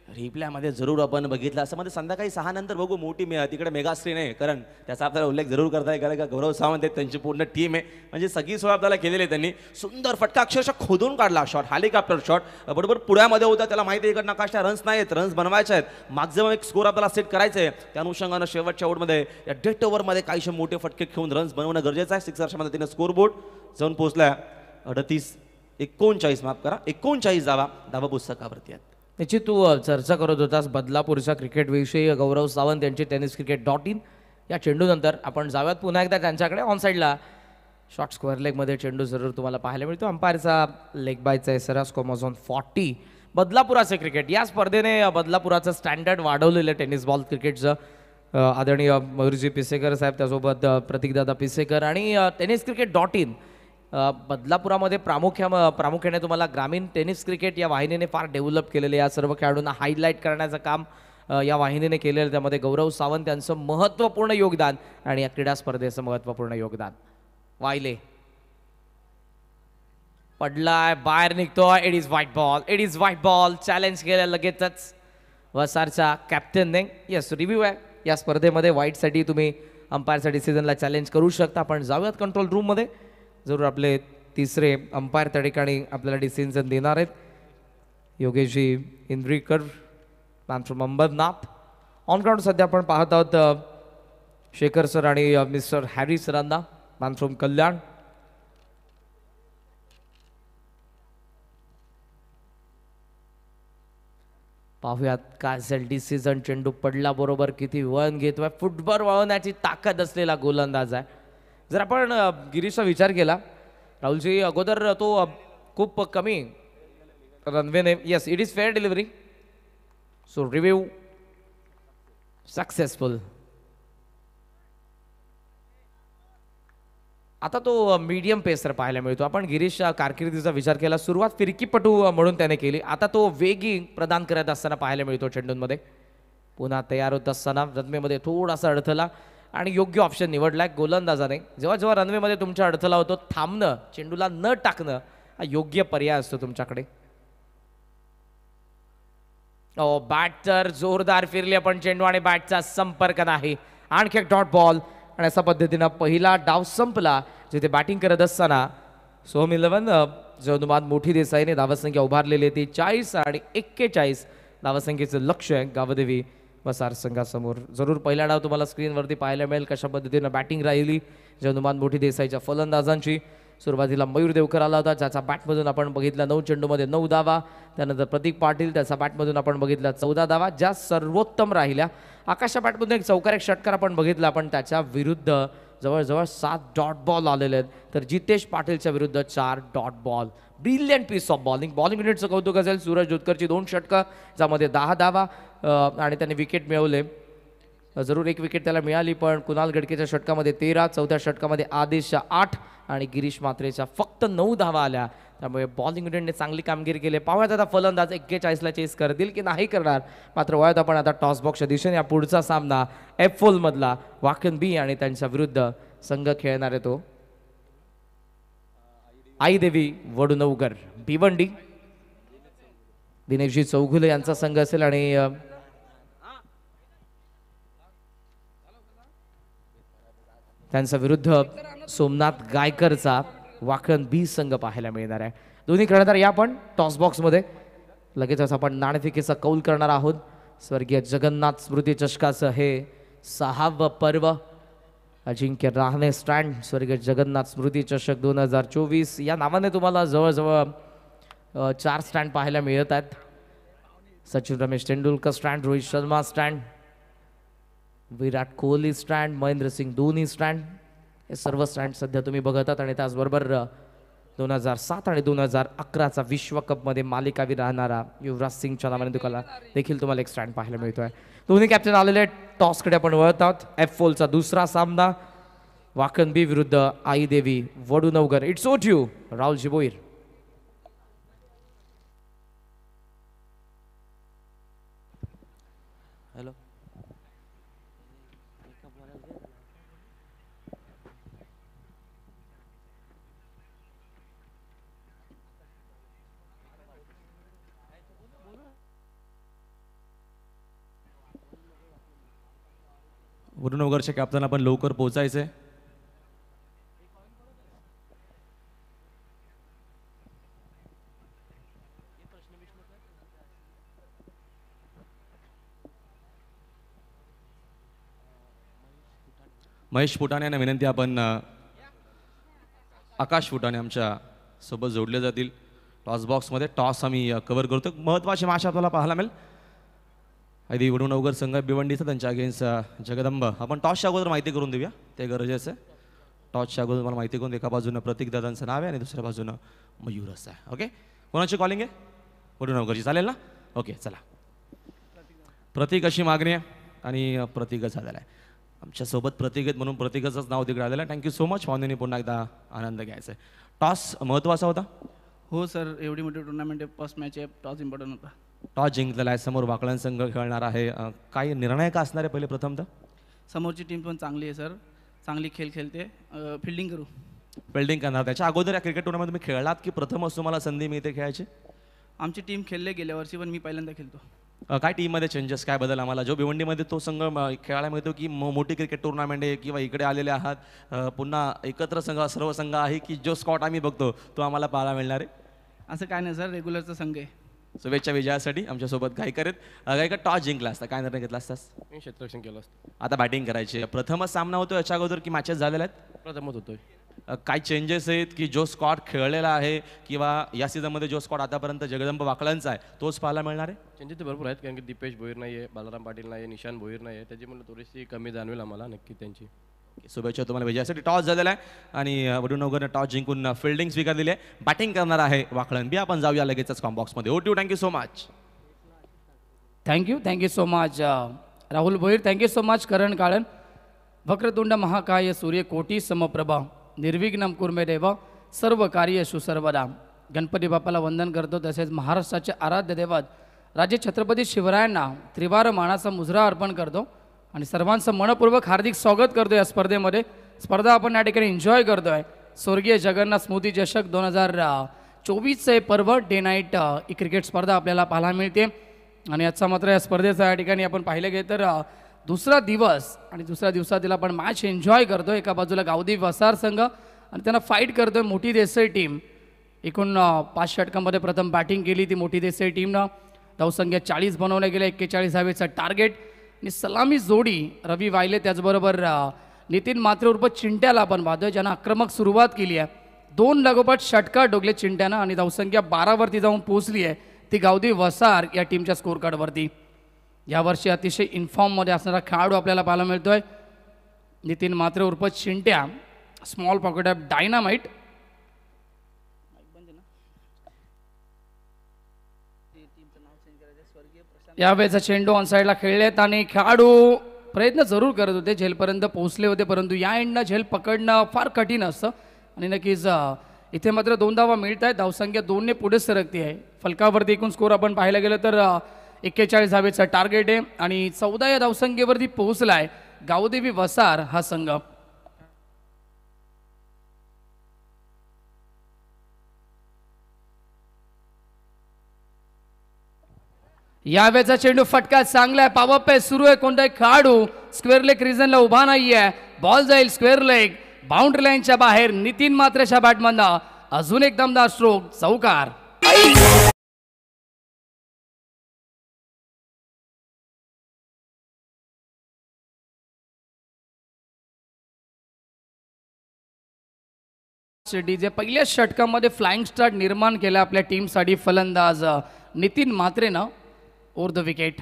रिप्लायमध्ये जरूर आपण बघितलं असं मध्ये संध्याकाळी 6 नंतर बघू मोठी तिकडे मेगा स्क्रीन आहे कारण त्याचा आपल्याला उल्लेख जरूर करता येईल कारण का गौरव सावंत आहेत, त्यांची पूर्ण टीम आहे. म्हणजे सगळी सोय आपल्याला केलेली आहे त्यांनी. सुंदर फटका अक्षरशः खोदून काढला शॉट, हेलिकॉप्टर शॉट बरोबर पुण्यामध्ये होता. त्याला माहिती आहे इकडनं आकाशच्या रन्स नाही आहेत, रन्स बनवायचे आहेत. मागचं एक स्कोर आपल्याला सेट करायचं आहे. त्या अनुषंगानं शेवटच्या ओव्हरमध्ये या डेट ओव्हरमध्ये काहीशे मोठे फटके खेळून रन्स बनवणं गरजेचं आहे. 6 मदतीने स्कोर बोर्ड जाऊन पोहोचला 39 माफ करा 39 धावा पुस्तकावरती आहेत. त्याची तू चर्चा करत होतास बदलापूरच्या क्रिकेटविषयी. गौरव सावंत यांची टेनिस क्रिकेट .in या चेंडूनंतर आपण जाऊयात पुन्हा एकदा त्यांच्याकडे. ऑन साईडला शॉर्ट स्क्वेअर लेगमध्ये चेंडू जरूर तुम्हाला पाहायला मिळतो. अंपायरचा लेग बायचा आहे सरास कॉमॉझॉन 40. बदलापुराचे क्रिकेट या स्पर्धेने बदलापुराचं स्टँडर्ड वाढवलेलं टेनिस बॉल क्रिकेटचं. आदरणीय मयूरजी पिसेकर साहेब, त्यासोबत प्रतीकदादा पिसेकर आणि टेनिस क्रिकेट .in बदलापुरामध्ये प्रामुख्याने तुम्हाला ग्रामीण टेनिस क्रिकेट या वाहिनीने फार डेव्हलप केलेले. या सर्व खेळाडूंना हायलाईट करण्याचं काम या वाहिनीने केलेलं. त्यामध्ये गौरव सावंत यांचं महत्त्वपूर्ण योगदान आणि या क्रीडा स्पर्धेचं महत्त्वपूर्ण योगदान. वायले पडलाय, बाहेर निघतोय. It is white ball, it is white ball. Challenge केलं लगेचच वसारच्या कॅप्टनने. येस, रिव्ह्यू आहे या स्पर्धेमध्ये. व्हाईटसाठी तुम्ही अंपायरच्या डिसिजनला चॅलेंज करू शकता. आपण जाऊयात कंट्रोल रूममध्ये. जरूर आपले तिसरे अंपायर त्या ठिकाणी आपल्याला डिसिजन देणार आहेत. Yogeshji Indrikar, man from Ambernath. On ground सध्या आपण पाहत आहोत शेखर सर आणि मिस्टर हॅरी सरांना, मॅन फ्रॉम कल्याण. पाहूयात काय असेल डिसिजन. चेंडू पडला बरोबर किती वळण घेतोय. फुटबॉल वळवण्याची ताकद असलेला गोलंदाज आहे. जर आपण गिरीशचा विचार केला राहुलजी, अगोदर तो खूप कमी रनवेने. Yes, it is fair delivery. So review successful. आता तो मीडियम पेसर पाहायला मिळतो. आपण गिरीशच्या कारकिर्दीचा विचार केला, सुरुवात फिरकीपटू म्हणून त्याने केली. आता तो वेगी प्रदान करत असताना पाहायला मिळतो चेंडूंमध्ये. पुन्हा तयार होत असताना रनवेमध्ये थोडासा अडथळा आणि योग्य ऑप्शन निवडलाय गोलंदाजाने. जेव्हा जेव्हा रनवेमध्ये तुमच्या अडथळा होतो, थांबणं, चेंडूला न टाकणं हा योग्य पर्याय असतो तुमच्याकडे. बॅट तर जोरदार फिरली पण चेंडू आणि बॅटचा संपर्क नाही. आणखी एक डॉट बॉल आणि अशा पद्धतीनं पहिला डाव संपला. जिथे बॅटिंग करत असताना सोहम 11 जवनुमान मोठी देसाईने धावसंख्या उभारलेली आहे ती 40 आणि 41 धावसंख्येचं लक्ष आहे गावदेवी वसार संघासमोर. जरूर पहिला डाव तुम्हाला स्क्रीनवरती पाहायला मिळेल कशा पद्धतीनं बॅटिंग राहिली जवनुमान मोठी देसाईच्या फलंदाजांची. सुरुवातीला मयूर देवकर आला होता ज्याचा बॅटमधून आपण बघितला 9 चेंडूमध्ये 9 धावा. त्यानंतर प्रतीक पाटील त्याचा बॅटमधून आपण बघितला 14 धावा ज्या सर्वोत्तम राहिल्या. आकाशच्या बॅटमधून एक चौकार एक षटकार आपण बघितला पण त्याच्या विरुद्ध जवळजवळ 7 डॉट बॉल आलेले आहेत. तर जितेश पाटीलच्या विरुद्ध 4 dot ball. Brilliant piece of bowling. Bowling युनिटचं कौतुक असेल. सूरज जोतकरची 2 षटकं ज्यामध्ये 10 धावा आणि त्याने विकेट मिळवले. जरूर एक विकेट त्याला मिळाली पण कुणाल गडकेच्या षटकामध्ये 13, चौथ्या षटकामध्ये आदेशच्या 8 आणि गिरीश म्हात्रेच्या फक्त 9 धावा आल्या. त्यामुळे बॉलिंग युनिटने चांगली कामगिरी केली. पाहूयात आता फलंदाज 41ला चेस करतील की नाही करणार. मात्र वळत आपण आता टॉस बॉक्सच्या दिशेने या पुढचा सामना F4 मधला वाकन बी आणि त्यांच्या विरुद्ध संघ खेळणार आहे तो आईदेवी वडुनवगर भिवंडी. दिनेशजी चौगुले यांचा संघ असेल आणि त्यांच्या विरुद्ध सोमनाथ गायकरचा वाकण बी संघ पाहायला मिळणार आहे. दोन्ही खेळणार या पण टॉस बॉक्समध्ये. लगेचच आपण नाणेफेकीचा कौल करणार आहोत. स्वर्गीय जगन्नाथ स्मृती चषकाचं हे 6वं पर्व. अजिंक्य रहाणे स्टँड स्वर्गीय जगन्नाथ स्मृती चषक 2024 या नावाने तुम्हाला जवळजवळ 4 स्टँड पाहायला मिळत आहेत. Sachin Ramesh Tendulkar stand, Rohit Sharma stand, Virat Kohli stand, Mahendra Singh Dhoni stand हे सर्व स्टँड सध्या तुम्ही बघत आहात. आणि त्याचबरोबर 2007 आणि 2011चा विश्वकपमध्ये मालिकावीर राहणारा युवराज सिंगच्या नावाने देखील तुम्हाला एक स्टँड पाहायला मिळतोय. दोन्ही कॅप्टन आलेले टॉसकडे आपण वळत आहोत. F4चा दुसरा सामना वाकण बी विरुद्ध Aaidevi Vadunavgar. It's over to you Rahul Jiboir. Hello वडुनवगरच्या कॅप्टन आपण लवकर पोहोचायचंय. महेश फुटाणे यांना विनंती आपण आकाश फुटाणे आमच्या सोबत जोडले जातील टॉस बॉक्समध्ये. टॉस आम्ही कव्हर करतो. महत्त्वाचे मॅच आपल्याला पाहायला मिळेल. आधी वडुनवगर संघ भिवंडीचा त्यांच्या अगेन्स्ट जगदंब. आपण टॉसच्या अगोदर माहिती करून देऊया ते गरजेचं आहे. टॉसच्या अगोदर मला माहिती करून एका बाजूनं प्रतीक दादांचं नाव आहे आणि दुसऱ्या बाजूनं मयूर असं आहे. ओके कोणाची कॉलिंग आहे? वडुनवगरची चालेल ना? ओके चला. प्रतीक अशी मागणी आहे आणि प्रतीकच झालेला आहे. आमच्यासोबत प्रतीक आहेत म्हणून प्रतीकचंच नाव तिकडे आलेलं आहे. Thank you so much. पाहुण्यांनी पुन्हा एकदा आनंद घ्यायचा आहे. टॉस महत्त्वाचा होता. हो सर, एवढी मोठी टुर्नामेंट आहे, फर्स्ट मॅच आहे, टॉस इम्पॉर्टंट होता. टॉस जिंकलेला आहे. समोर वाकळण संघ खेळणार आहे. काही निर्णय का असणार आहे पहिले प्रथम तर? समोरची टीम पण चांगली आहे सर, चांगली खेळ खेळते. फिल्डिंग करू. फिल्डिंग करणार. त्याच्या अगोदर या क्रिकेट टुर्नामेंट तुम्ही खेळलात की प्रथमच तुम्हाला संधी मिळते खेळायची? आमची टीम खेळले गेल्या वर्षी पण मी पहिल्यांदा खेळतो. काय टीममध्ये चेंजेस काय बदल आम्हाला जो भिवंडीमध्ये तो संघ खेळायला मिळतो की मोठी क्रिकेट टुर्नामेंट आहे किंवा इकडे आलेले आहात पुन्हा एकत्र संघ सर्व संघ आहे की जो स्कॉट आम्ही बघतो तो आम्हाला पाहायला मिळणार आहे? असं काय नाही सर, रेग्युलरचा संघ आहे. शुभेच्छा विजयासाठी. आमच्यासोबत गायकर आहेत. गायकर टॉस जिंकला असता काय निर्णय घेतला असतास? मी क्षेत्ररक्षण केलं असतं. आता बॅटिंग करायची. प्रथमच सामना होतो याच्या अगोदर की मॅचेस झालेल्या आहेत? प्रथमच होतोय. काय चेंजेस आहेत की जो स्कॉट खेळलेला आहे किंवा या सीझनमध्ये जो स्कॉट आतापर्यंत जगदंब वाकळांचा आहे तोच पाहायला मिळणार आहे? चेंजेस तर भरपूर आहेत कारण की दीपेश भोईर नाही आहे, बालाराम पाटील नाही आहे, निशान भोईर नाही आहे. त्याच्यामुळे थोडीशी कमी जाणवेल आम्हाला नक्की त्यांची. शुभेच्छा तुम्हाला विजयासाठी. टॉस झालेला आहे आणि वडुनवगरनं टॉस जिंकून फिल्डिंग स्वीकारलेली आहे. बॅटिंग करणार आहे वाकळण बी. आपण जाऊया लगेचच कॉम्बॉक्समध्ये. Over to you. Thank you so much. Thank you so much Rahul Bhoir. Thank you so much Karan Kalan. वक्रतुंड महाकाय सूर्यकोटी समप्रभा निर्विघ्नम कुर्मे देव सर्व कार्येषु सर्वदा. गणपती बाप्पाला वंदन करतो. तसेच महाराष्ट्राचे आराध्य दैवत राजे छत्रपती शिवरायांना त्रिवार मानाचा मुजरा अर्पण करतो आणि सर्वांचं मनपूर्वक हार्दिक स्वागत करतो या स्पर्धेमध्ये. स्पर्धा आपण या ठिकाणी एन्जॉय करतो आहे. स्वर्गीय जगन्नाथ स्मृती चषक 2024चे पर्व डे नाईट ही क्रिकेट स्पर्धा आपल्याला पाहायला मिळते. आणि आजचा मात्र या स्पर्धेचा या ठिकाणी आपण पाहिलं गेलं तर दुसरा दिवस आणि दुसऱ्या दिवसातील आपण मॅच एन्जॉय करतो. एका बाजूला गावदी वसार संघ आणि त्यांना फाईट करतोय मोठी देसाई टीम. एकूण 5 षटकांमध्ये प्रथम बॅटिंग केली ती मोठी देसाई टीमनं. धावसंख्या 40 बनवल्या गेल्या, 41 धावेचं टार्गेट आणि सलामी जोडी रवी वायले त्याचबरोबर नितीन मात्रे उर्फ चिंट्याला आपण पाहतोय ज्यांना आक्रमक सुरुवात केली आहे. 2 लागोपाठ षटकार डोगले चिंट्यानं आणि धावसंख्या 12वरती जाऊन पोहोचली आहे ती गावदी वसार या टीमच्या स्कोर कार्डवरती. यावर्षी अतिशय इन्फॉर्ममध्ये असणारा खेळाडू आपल्याला पाहायला मिळतोय नितीन मात्रे उर्फ Chintya, small pocket of dynamite. यावेळेचा चेंडू ऑन साईडला खेळलेत आणि खेळाडू प्रयत्न जरूर करत होते, झेलपर्यंत पोहोचले होते, परंतु या एंडनं झेल पकडणं फार कठीण असतं आणि नक्कीच इथे मात्र 2 धावा मिळत आहेत. धावसंख्या 2ने पुढे सरकते आहे. फलकावरती एकूण स्कोर आपण पाहायला गेलं तर 41 धावेचं टार्गेट आहे आणि 14 या धावसंख्येवरती पोहोचला आहे गावदेवी वसार हा संघ. यावेळेचा चेंडू फटका चांगला आहे, पॉवर पे सुरू आहे. कोणताही खेळाडू स्क्वेअर लेग रिजनला उभा नाहीये. बॉल जाईल स्क्वेअर लेग, बाउंड्री लाईनच्या बाहेर. नितीन मात्रेच्या बॅटमधनं अजून एक दमदार स्ट्रोक, चौकार. जे पहिल्या षटकामध्ये फ्लाइंग स्टार्ट निर्माण केला आपल्या टीमसाठी फलंदाज नितीन मात्रेनं ओव्हर द विकेट.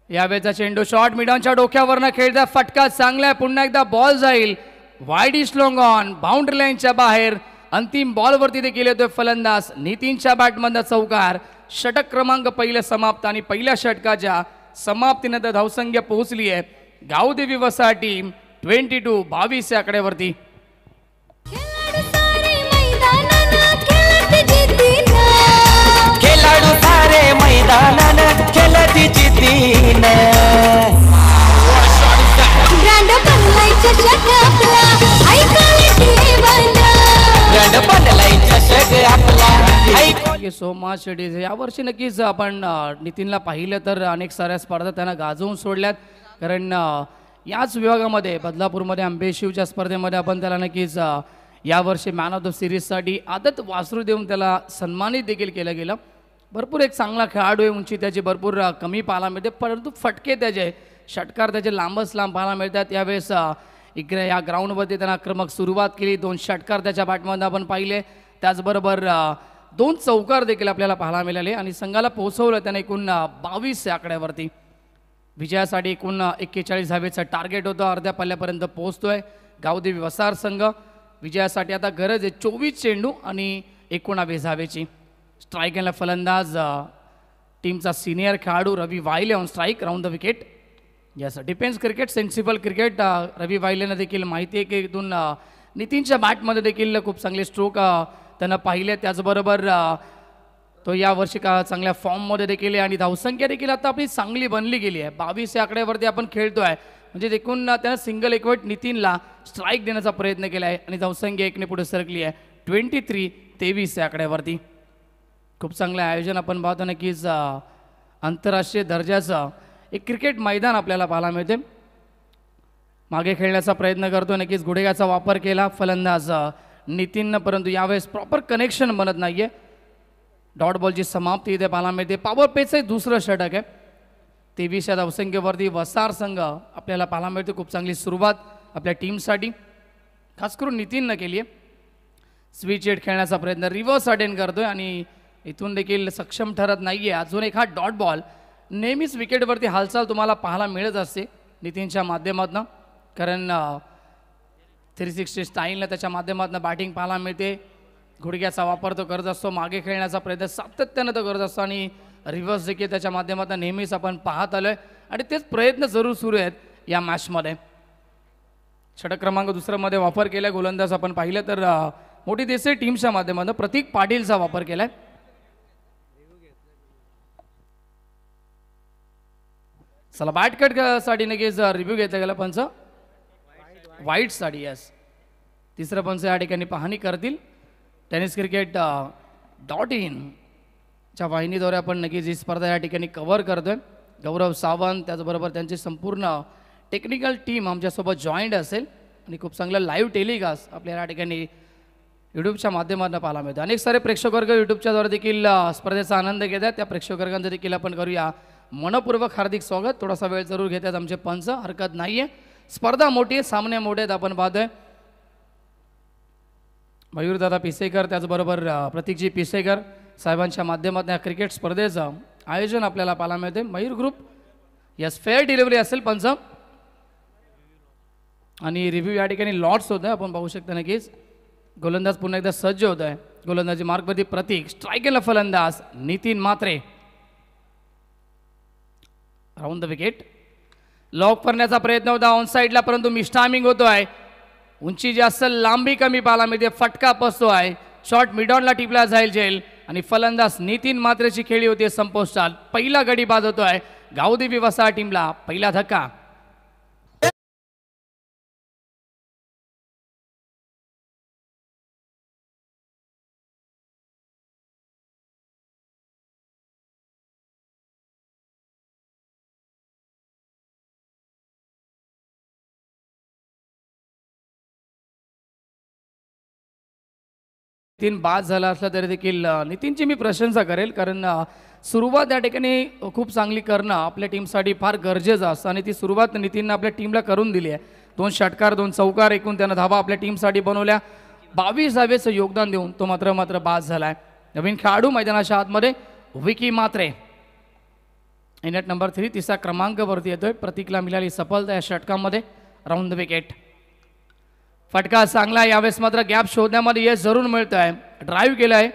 यावेळेचा चेंडू शॉर्ट मिडॉनच्या डोक्यावरनं खेळता फटका चांगला आहे. पुन्हा एकदा बॉल जाईल wide is long on, boundary लाईनच्या बाहेर. अंतिम बॉलवरती देखील येतोय फलंदाज नितीनच्या बॅटमधनं चौकार. षटक क्रमांक पहिलं समाप्त आणि पहिल्या षटकाच्या समाप्तीनंतर धावसंख्या पोहोचली आहे गावदेवी वसा टीम 22 या आकड्यावरती. खेळाडू सारे मैदानानं खेळती जिद्दीनं. ब्रँड बनलायच्या चषक आपला, ब्रँड बनलायच्या चषक आपला. Thank you so much. यावर्षी नक्कीच आपण नितीनला पाहिलं तर अनेक साऱ्या स्पर्धा त्यांना गाजवून सोडल्यात. कारण याच विभागामध्ये बदलापूरमध्ये आंबेशिवच्या स्पर्धेमध्ये आपण त्याला नक्कीच यावर्षी मॅन ऑफ द सिरीजसाठी आदत वासरू देऊन त्याला सन्मानित देखील केलं गेलं. भरपूर एक चांगला खेळाडू आहे. उंची त्याची भरपूर कमी पाहायला मिळते, परंतु फटके त्याचे षटकार त्याचे लांबच लांब पाहायला मिळतात. यावेळेस इकडे या ग्राउंडवरती त्यांना आक्रमक सुरुवात केली. 2 षटकार त्याच्या बॅटमध्ये आपण पाहिले, त्याचबरोबर 2 चौकार देखील आपल्याला पाहायला मिळाले आणि संघाला पोहोचवलं त्याने एकूण 22 या आकड्यावरती. विजयासाठी एकूण 41 धावेचं टार्गेट होतं. अर्ध्या पल्ल्यापर्यंत पोहोचतोय गावदेवी वसार संघ. विजयासाठी आता गरज आहे 24 चेंडू आणि 19 धावेची. स्ट्राईक याला फलंदाज टीमचा सिनियर खेळाडू Ravi Wayle on strike round the wicket. Yes, defence cricket, sensible cricket. Ravi वायलेनं देखील माहिती आहे की इथून नितीनच्या बॅटमध्ये देखील खूप चांगले स्ट्रोक त्यांना पाहिले. त्याचबरोबर तो यावर्षी चांगल्या फॉर्ममध्ये देखील आहे आणि धावसंख्या देखील आता आपली चांगली बनली गेली आहे. 22 या आकड्यावरती आपण खेळतोय. म्हणजे देखून त्यानं सिंगल एकवट नितीनला स्ट्राईक देण्याचा प्रयत्न केला आहे आणि धावसंख्या 1ने पुढे सरकली आहे 23 या आकड्यावरती. खूप चांगलं आयोजन आपण पाहतो. नक्कीच आंतरराष्ट्रीय दर्जाचं एक क्रिकेट मैदान आपल्याला पाहायला मिळते. मागे खेळण्याचा प्रयत्न करतो, नक्कीच गुडघ्याचा वापर केला फलंदाज नितीननं, परंतु यावेळेस प्रॉपर कनेक्शन बनत नाही आहे. डॉट बॉलची समाप्ती इथे पाहायला मिळते. पॉवर पेचंही दुसरं षटक आहे. 23 या धावसंख्येवरती वसार संघ आपल्याला पाहायला मिळते. खूप चांगली सुरुवात आपल्या टीमसाठी खास करून नितीननं केली आहे. स्विच एट खेळण्याचा प्रयत्न रिव्हर्स अटेंड करतोय आणि इथून देखील सक्षम ठरत नाही आहे. अजून एक हा डॉट बॉल. नेहमीच विकेटवरती हालचाल तुम्हाला पाहायला मिळत असते नितीनच्या माध्यमातून, कारण 360 स्टाईलनं त्याच्या माध्यमातून बॅटिंग पाहायला मिळते. गुडघ्याचा वापर तो करत असतो, मागे खेळण्याचा प्रयत्न सातत्यानं तो करत असतो आणि रिव्हर्स देखील त्याच्या माध्यमातून नेहमीच आपण पाहत आलोय आणि तेच प्रयत्न जरूर सुरू आहेत या मॅचमध्ये. षटक क्रमांक 2 मध्ये वापर केला गोलंदाज आपण पाहिलं तर मोठी देसाई टीमच्या माध्यमातून प्रतीक पाटीलचा वापर केलाय. चला बॅट कट साठी नक्कीच रिव्ह्यू घेतला गेला. पंच वाईट साठी. यस, तिसरं पंच या ठिकाणी पाहणी करतील. टेनिस क्रिकेट .in च्या वाहिनीद्वारे आपण नक्कीच ही स्पर्धा या ठिकाणी कव्हर करतोय. गौरव सावंत त्याचबरोबर त्यांची संपूर्ण टेक्निकल टीम आमच्यासोबत जॉईंट असेल आणि खूप चांगलं लाईव्ह टेलिकास्ट आपल्याला या ठिकाणी यूट्यूबच्या माध्यमातून पाहायला मिळतो. अनेक सारे प्रेक्षक वर्ग यूट्यूबच्याद्वारे देखील स्पर्धेचा आनंद घेत आहेत. त्या प्रेक्षक वर्गांचं देखील आपण करूया मनपूर्वक हार्दिक स्वागत. थोडासा वेळ जरूर घेतात आमचे पंच, हरकत नाही आहे. स्पर्धा मोठी आहे, सामने मोठे आहेत. आपण पाहतोय मयूरदादा पिसेकर त्याचबरोबर प्रतीकजी पिसेकर साहेबांच्या माध्यमातून या क्रिकेट स्पर्धेचं आयोजन आपल्याला पाहायला मिळते. Mayur group yes, fair delivery असेल पंच आणि रिव्ह्यू या ठिकाणी लॉट्स होत आहे. आपण पाहू शकता नक्कीच. गोलंदाज पुन्हा एकदा सज्ज होत आहे. गोलंदाजी मार्गवरती प्रतीक, स्ट्रायकेला फलंदाज Nitin Matre. Round the wicket. Lock करण्याचा प्रयत्न होता ऑन साईडला, परंतु मिस्टायमिंग होतो आहे. उंची जास्त, लांबी कमी पाहायला मिळते. फटका बसतो आहे. शॉट मिडॉनला टिपला जाईल आणि फलंदाज नितीन मात्रेची खेळी होती संपुष्टात. पहिला गडी बाद होतो आहे गावदेवी वसाहत टीमला. पहिला धक्का. नितीन बाद झाला असला तरी देखील नितीनची मी प्रशंसा करेल, कारण सुरुवात या ठिकाणी खूप चांगली करणं आपल्या टीमसाठी फार गरजेचं असतं आणि ती सुरुवात नितीननं आपल्या टीमला करून दिली आहे. 2 षटकार 2 चौकार एकूण त्यानं धावा आपल्या टीमसाठी बनवल्या. 22 धावेचं योगदान देऊन तो मात्र बाद झाला आहे. नवीन खेळाडू मैदानाच्या आतमध्ये विकी मात्रे. इनट नंबर 3 तिसऱ्या क्रमांकावरती येतोय. प्रतीकला मिळाली सफलता या षटकामध्ये. Round the wicket. फटका चांगला. यावेळेस मात्र गॅप शोधण्यामध्ये यश जरूर मिळतं आहे. ड्राईव्ह केलं आहे.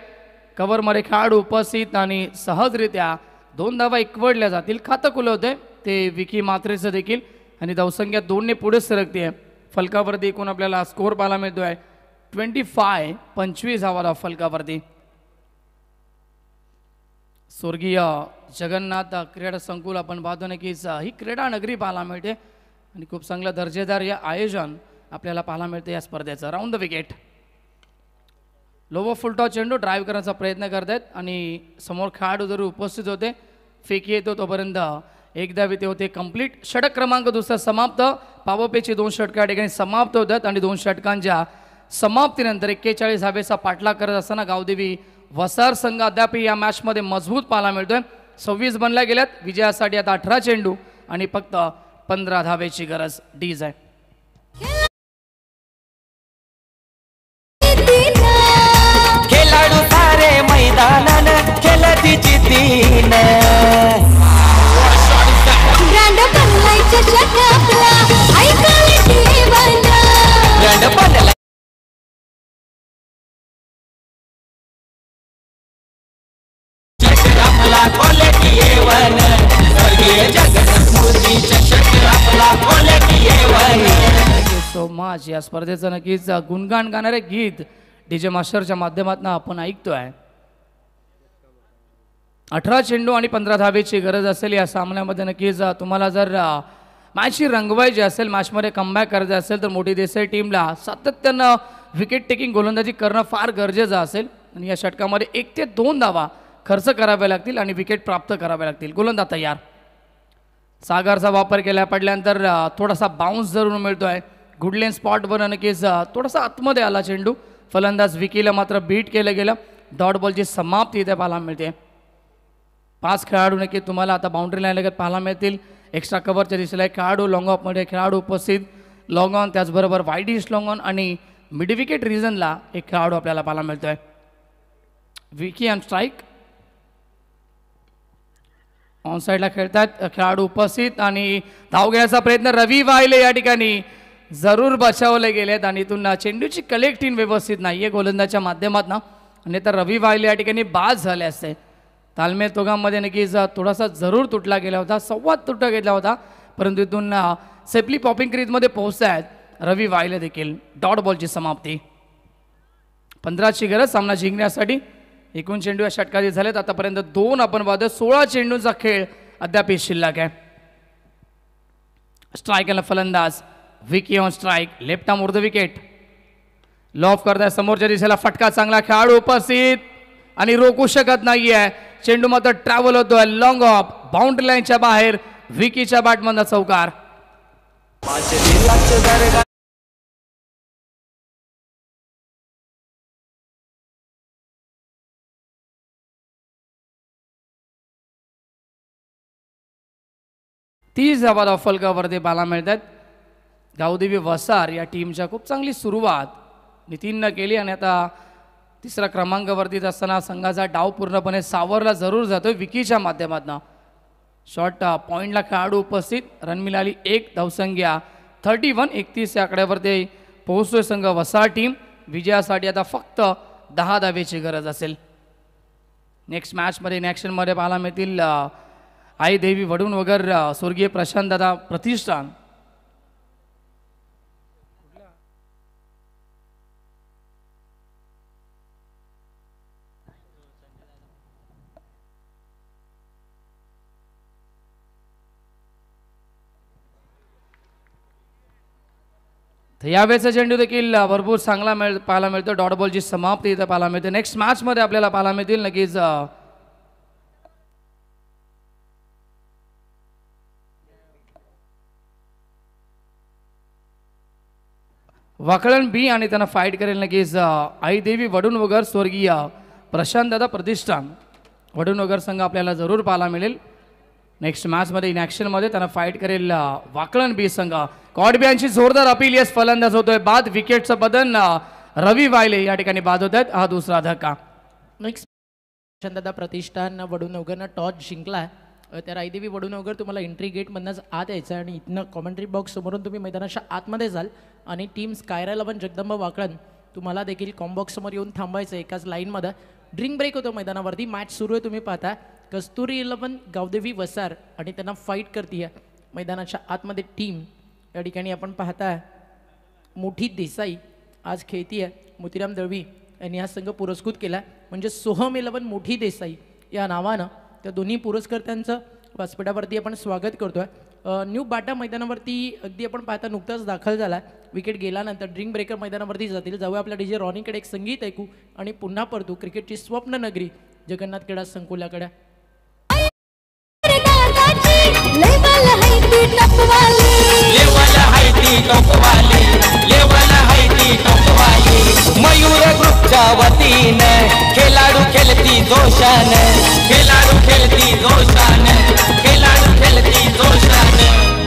कव्हरमध्ये खेळाडू उपस्थित आणि सहजरित्या 2 धावा एकवडल्या जातील. खातं खुलवतंय ते विकी मात्रेचं देखील आणि धावसंख्या 2ने पुढे सरकते आहे. फलकावरती एकूण आपल्याला स्कोअर पाहायला मिळतो आहे 25 धावा फलकावरती. स्वर्गीय जगन्नाथ क्रीडा संकुल आपण पाहतो ना की ही क्रीडा नगरी पाहायला मिळते आणि खूप चांगलं दर्जेदार या आयोजन आपल्याला पाहायला मिळते या स्पर्धेचं. Round the wicket. Lower full toss चेंडू ड्राईव्ह करण्याचा प्रयत्न करतायत आणि समोर खेळाडू जर उपस्थित होते. फेकी येतो तोपर्यंत एकदा ते होते कंप्लीट. षटक क्रमांक दुसरा समाप्त. पावपेची 2 षटकं या ठिकाणी समाप्त होतात आणि 2 षटकांच्या समाप्तीनंतर 41 धावेचा पाठलाग करत असताना गावदेवी वसार संघ अद्याप या मॅचमध्ये मजबूत पाहायला मिळतोय. 26 बनल्या गेल्यात. विजयासाठी आता 18 चेंडू आणि फक्त 15 धावेची गरज. डीज आहे. खेळाडू सारे मैदानानं खेळती जिद्दीन. ब्रँड बनलायचं शकापला ऐकायला ठेवायला. ब्रँड बनला आपला क्वालिटी येवन. स्वर्गीय जगन्नाथ चषक आपला क्वालिटी येवन. So much. या स्पर्धेचं नक्कीच गुणगान गाणारे गीत डीजे मास्टरच्या माध्यमातून आपण ऐकतोय. 18 चेंडू आणि 15 धावेची गरज असेल या सामन्यामध्ये. नक्कीच तुम्हाला जर मॅचची रंगवायची असेल, मॅचमध्ये कमबॅक करायचं असेल तर मोठी देसाई टीमला सातत्यानं विकेट टेकिंग गोलंदाजी करणं फार गरजेचं असेल आणि या षटकामध्ये 1 ते 2 धावा खर्च कराव्या लागतील आणि विकेट प्राप्त कराव्या लागतील. गोलंदाज तयार. सागरचा वापर केला पडल्यानंतर थोडासा बाउन्स जरूर मिळतोय. गुडलेन स्पॉटवर नक्कीच थोडासा आतमध्ये आला चेंडू. फलंदाज विकीला मात्र बीट केलं गेलं. डॉट बॉलची समाप्ती इथे पाहायला मिळते. 5 खेळाडू नक्की तुम्हाला आता बाउंड्री लाईन लगत पाहायला मिळतील. एक्स्ट्रा कव्हरच्या दिशेला एक खेळाडू लॉंग ऑफमध्ये खेळाडू उपस्थित. लॉंग ऑन त्याचबरोबर वाईडिश लॉंग ऑन आणि मिड विकेट रिजनला एक खेळाडू आपल्याला पाहायला मिळतोय. Vicky on strike. ऑन साईडला खेळतात खेळाडू उपस्थित आणि धाव घेण्याचा प्रयत्न. रवी वाहिले या ठिकाणी जरूर बचावले गेलेत आणि इथून चेंडूची कलेक्टिंग व्यवस्थित नाही आहे गोलंदाजच्या माध्यमातून आणि तर रवी वाहिले या ठिकाणी बाद झाले असते. तालमेल दोघांमध्ये नक्कीच थोडासा जरूर तुटला गेला होता. संवाद तुटला गेला होता परंतु इथून सेफली पॉपिंग क्रीजमध्ये पोहोचत आहेत रवी वाहिले देखील. डॉट बॉलची समाप्ती. 15ची गरज सामना जिंकण्यासाठी. एकूण चेंडू या षटकात झालेत आतापर्यंत 2. आपण पाहतो 16 चेंडूंचा खेळ अद्याप शिल्लक आहे. स्ट्राईकला फलंदाज Vicky on strike. Left arm the wicket. Loaf करताय समोरच्या दिशेला. फटका चांगला. खेळाडू उपस्थित आणि रोखू शकत नाहीये. चेंडू मात्र ट्रॅव्हल होतोय लॉंग ऑफ बाउंड्री लाईनच्या बाहेर. विकीच्या बॅटमधला चौकार. तीस धावा फलकावरती पाहायला मिळतात. गावदेवी वसार या टीमच्या खूप चांगली सुरुवात नितीननं केली आणि आता तिसरा क्रमांकावरतीच असताना संघाचा डाव पूर्णपणे सावरला जरूर जातोय विकीच्या माध्यमातून. शॉर्ट पॉईंटला खेळाडू उपस्थित. रन मिळाली 1 धावसंख्या 31-31 या आकड्यावरती पोहोचतोय संघ वसार टीम. विजयासाठी आता फक्त 10 धावेची गरज असेल. नेक्स्ट मॅचमध्ये इन ॲक्शनमध्ये पाहायला मिळतील आई देवी वडून वगैरे स्वर्गीय प्रशांत दादा प्रतिष्ठान. तर यावेळेचा चेंडू देखील भरपूर चांगला पाहायला मिळतो. डॉट बॉलची समाप्ती इथं पाहायला मिळते. नेक्स्ट मॅचमध्ये आपल्याला पाहायला मिळतील नक्कीच वाकळण बी आणि त्यांना फाईट करेल नक्कीच आई देवी वडून वगैरे स्वर्गीय प्रशांत दादा प्रतिष्ठान. वडून वगैरे संघ आपल्याला जरूर पाहायला मिळेल नेक्स्ट मॅचमध्ये इन ॲक्शनमध्ये. त्यांना फाईट करेल वाकळण बी संघ. कॉडबियांची जोरदार अपील. यस फलंदाज होतोय बाद. विकेटचं बदन रवी वायले या ठिकाणी बाद होत आहेत. हा दुसरा धक्का. नेक्स्ट दादा प्रतिष्ठान वडूनवगरनं टॉस जिंकला. त्या रायदेवी वडूनवगर तुम्हाला एंट्री गेटमधनंच आत यायचं आणि इथनं कॉमेंट्री बॉक्स समोरून तुम्ही मैदानाच्या आतमध्ये जाल आणि टीम स्कायरा 11 जगदंबा वाकळण तुम्हाला देखील कॉम्बॉक्स समोर येऊन थांबायचं एकाच लाईनमध्ये. ड्रिंक ब्रेक होतो मैदानावरती. मॅच सुरू आहे. तुम्ही पाहता कस्तुरी 11 गावदेवी वसार आणि त्यांना फाईट करते मैदानाच्या आतमध्ये टीम. या ठिकाणी आपण पाहता मोठी देसाई आज खेळतीये. मोतीराम दळवी यांनी हा संघ पुरस्कृत केला म्हणजे सोहम 11 मोठी देसाई या नावानं. त्या दोन्ही पुरस्कर्त्यांचं व्यासपीठावरती आपण स्वागत करतोय. न्यू बाटा मैदानावरती अगदी आपण पाहता नुकताच दाखल झाला. विकेट गेल्यानंतर ड्रिंक ब्रेकर मैदानावरती जातील. जाऊया आपल्या डीजे रॉनीकडे एक संगीत ऐकू आणि पुन्हा परतू क्रिकेटची स्वप्न नगरी जगन्नाथ क्रीडा संकुलाकडे. मयूर ग्रुपच्या वतीनं खेळाडू खेळती जोशान. खेळाडू खेळती जोशान. खेळाडू खेळती जोशान.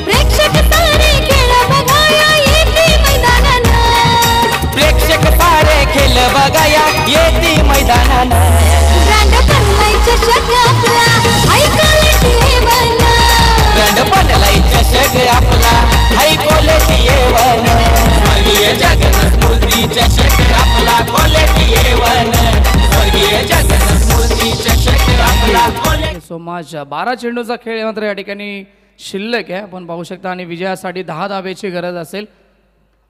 प्रेक्षक सारे खेळ बघाया येते मैदानानं. प्रेक्षक सारे खेळ बघाया येते मैदानानं. ब्रँड बनलाय चषक आपला हाय क्वालिटी A1. ब्रँड बनलाय चषक आपला हाय क्वालिटी A1. स्वर्गीय जगन्नाथ मूर्ती चषक आपला क्वालिटी A1. स्वर्गीय जगन्नाथ मूर्ती चषक आपला क्वालिटी. So much. 12 चेंडूचा खेळ मात्र या ठिकाणी शिल्लक आहे आपण पाहू शकता आणि विजयासाठी 10 धावेची गरज असेल.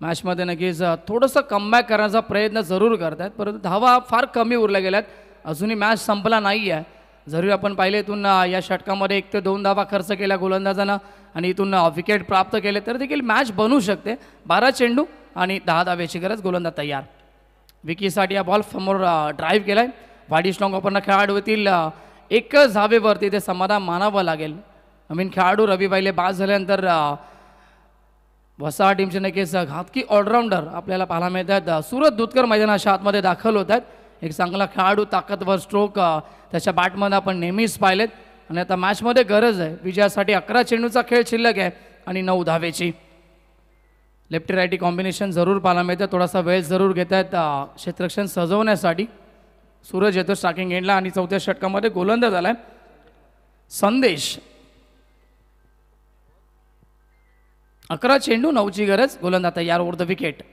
मॅचमध्ये नक्कीच थोडंसं कमबॅक करण्याचा प्रयत्न जरूर करत आहेत परंतु धावा फार कमी उरल्या गेल्यात. अजूनही मॅच संपला नाही आहे. जरी आपण पाहिले इथून या षटकामध्ये 1 ते 2 धावा खर्च केल्या गोलंदाजानं आणि इथून विकेट प्राप्त केले तर देखील मॅच बनू शकते. 12 चेंडू आणि 10 धावेची गरज. गोलंदाज तयार. विकीसाठी हा बॉल समोर ड्राईव्ह केलाय. वाडी स्ट्रॉंग ऑपरनं खेळाडू होतील 1 धावेवरती ते समाधान मानावं लागेल. नवीन खेळाडू रवी वायले बाद झाल्यानंतर वसाहत टीमचे नक्कीच घातकी ऑलराऊंडर आपल्याला पाहायला मिळतात. सूरज दुधकर मैदानाच्या आतमध्ये दाखल होत आहेत. एक चांगला खेळाडू ताकदवर स्ट्रोक त्याच्या बॅटमध्ये आपण नेहमीच पाहिलेत आणि आता मॅचमध्ये गरज आहे विजयासाठी. 11 चेंडूचा खेळ शिल्लक आहे आणि 9 धावेची. लेफ्टी रायटी कॉम्बिनेशन जरूर पाहायला मिळतं. थोडासा वेळ जरूर घेत आहेत क्षेत्ररक्षण सजवण्यासाठी. सूरज येतो स्टार्टिंग एंडला आणि 4थ्या षटकामध्ये गोलंदाज आलाय संदेश. 11 चेंडू 9ची गरज. गोलंदाज तयार. Over the wicket.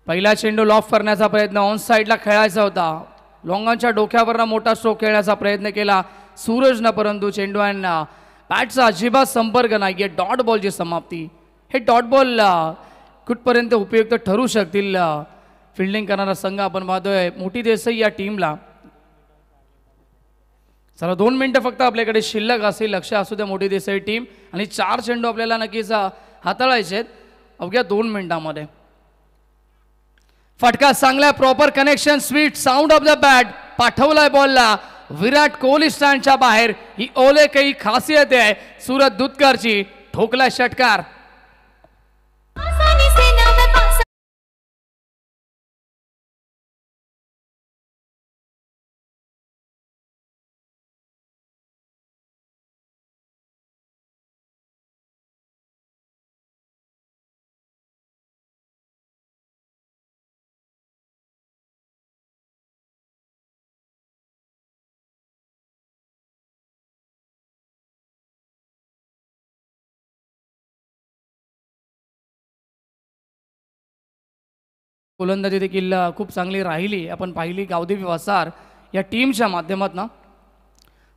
पहिला चेंडू लॉफ करण्याचा प्रयत्न ऑन साईडला खेळायचा होता. लॉंगांच्या डोक्यावरनं मोठा स्ट्रोक खेळण्याचा प्रयत्न केला सूरजनं परंतु चेंडू आणि बॅटचा अजिबात संपर्क नाही आहे. डॉट बॉलची समाप्ती. हे डॉट बॉल कुठपर्यंत उपयुक्त ठरू शकतील फिल्डिंग करणारा संघ आपण पाहतोय मोठी देसाई या टीमला. चला 2 मिनिटं फक्त आपल्याकडे शिल्लक असेल. लक्ष असू द्या मोठी देसाई टीम आणि 4 चेंडू आपल्याला नक्कीच हाताळायचे आहेत अवघ्या 2 मिनिटांमध्ये. फटका चांगला. Proper connection. Sweet sound of the bat. पाठवलाय बॉलला विराट कोहली स्टँडच्या बाहेर. ही ओले काही खासियत आहे सूरज दुधकरची. ठोकला षटकार. गोलंदाजी देखील खूप चांगली राहिली. आपण पाहिली गावदेवी वसार या टीमच्या माध्यमातून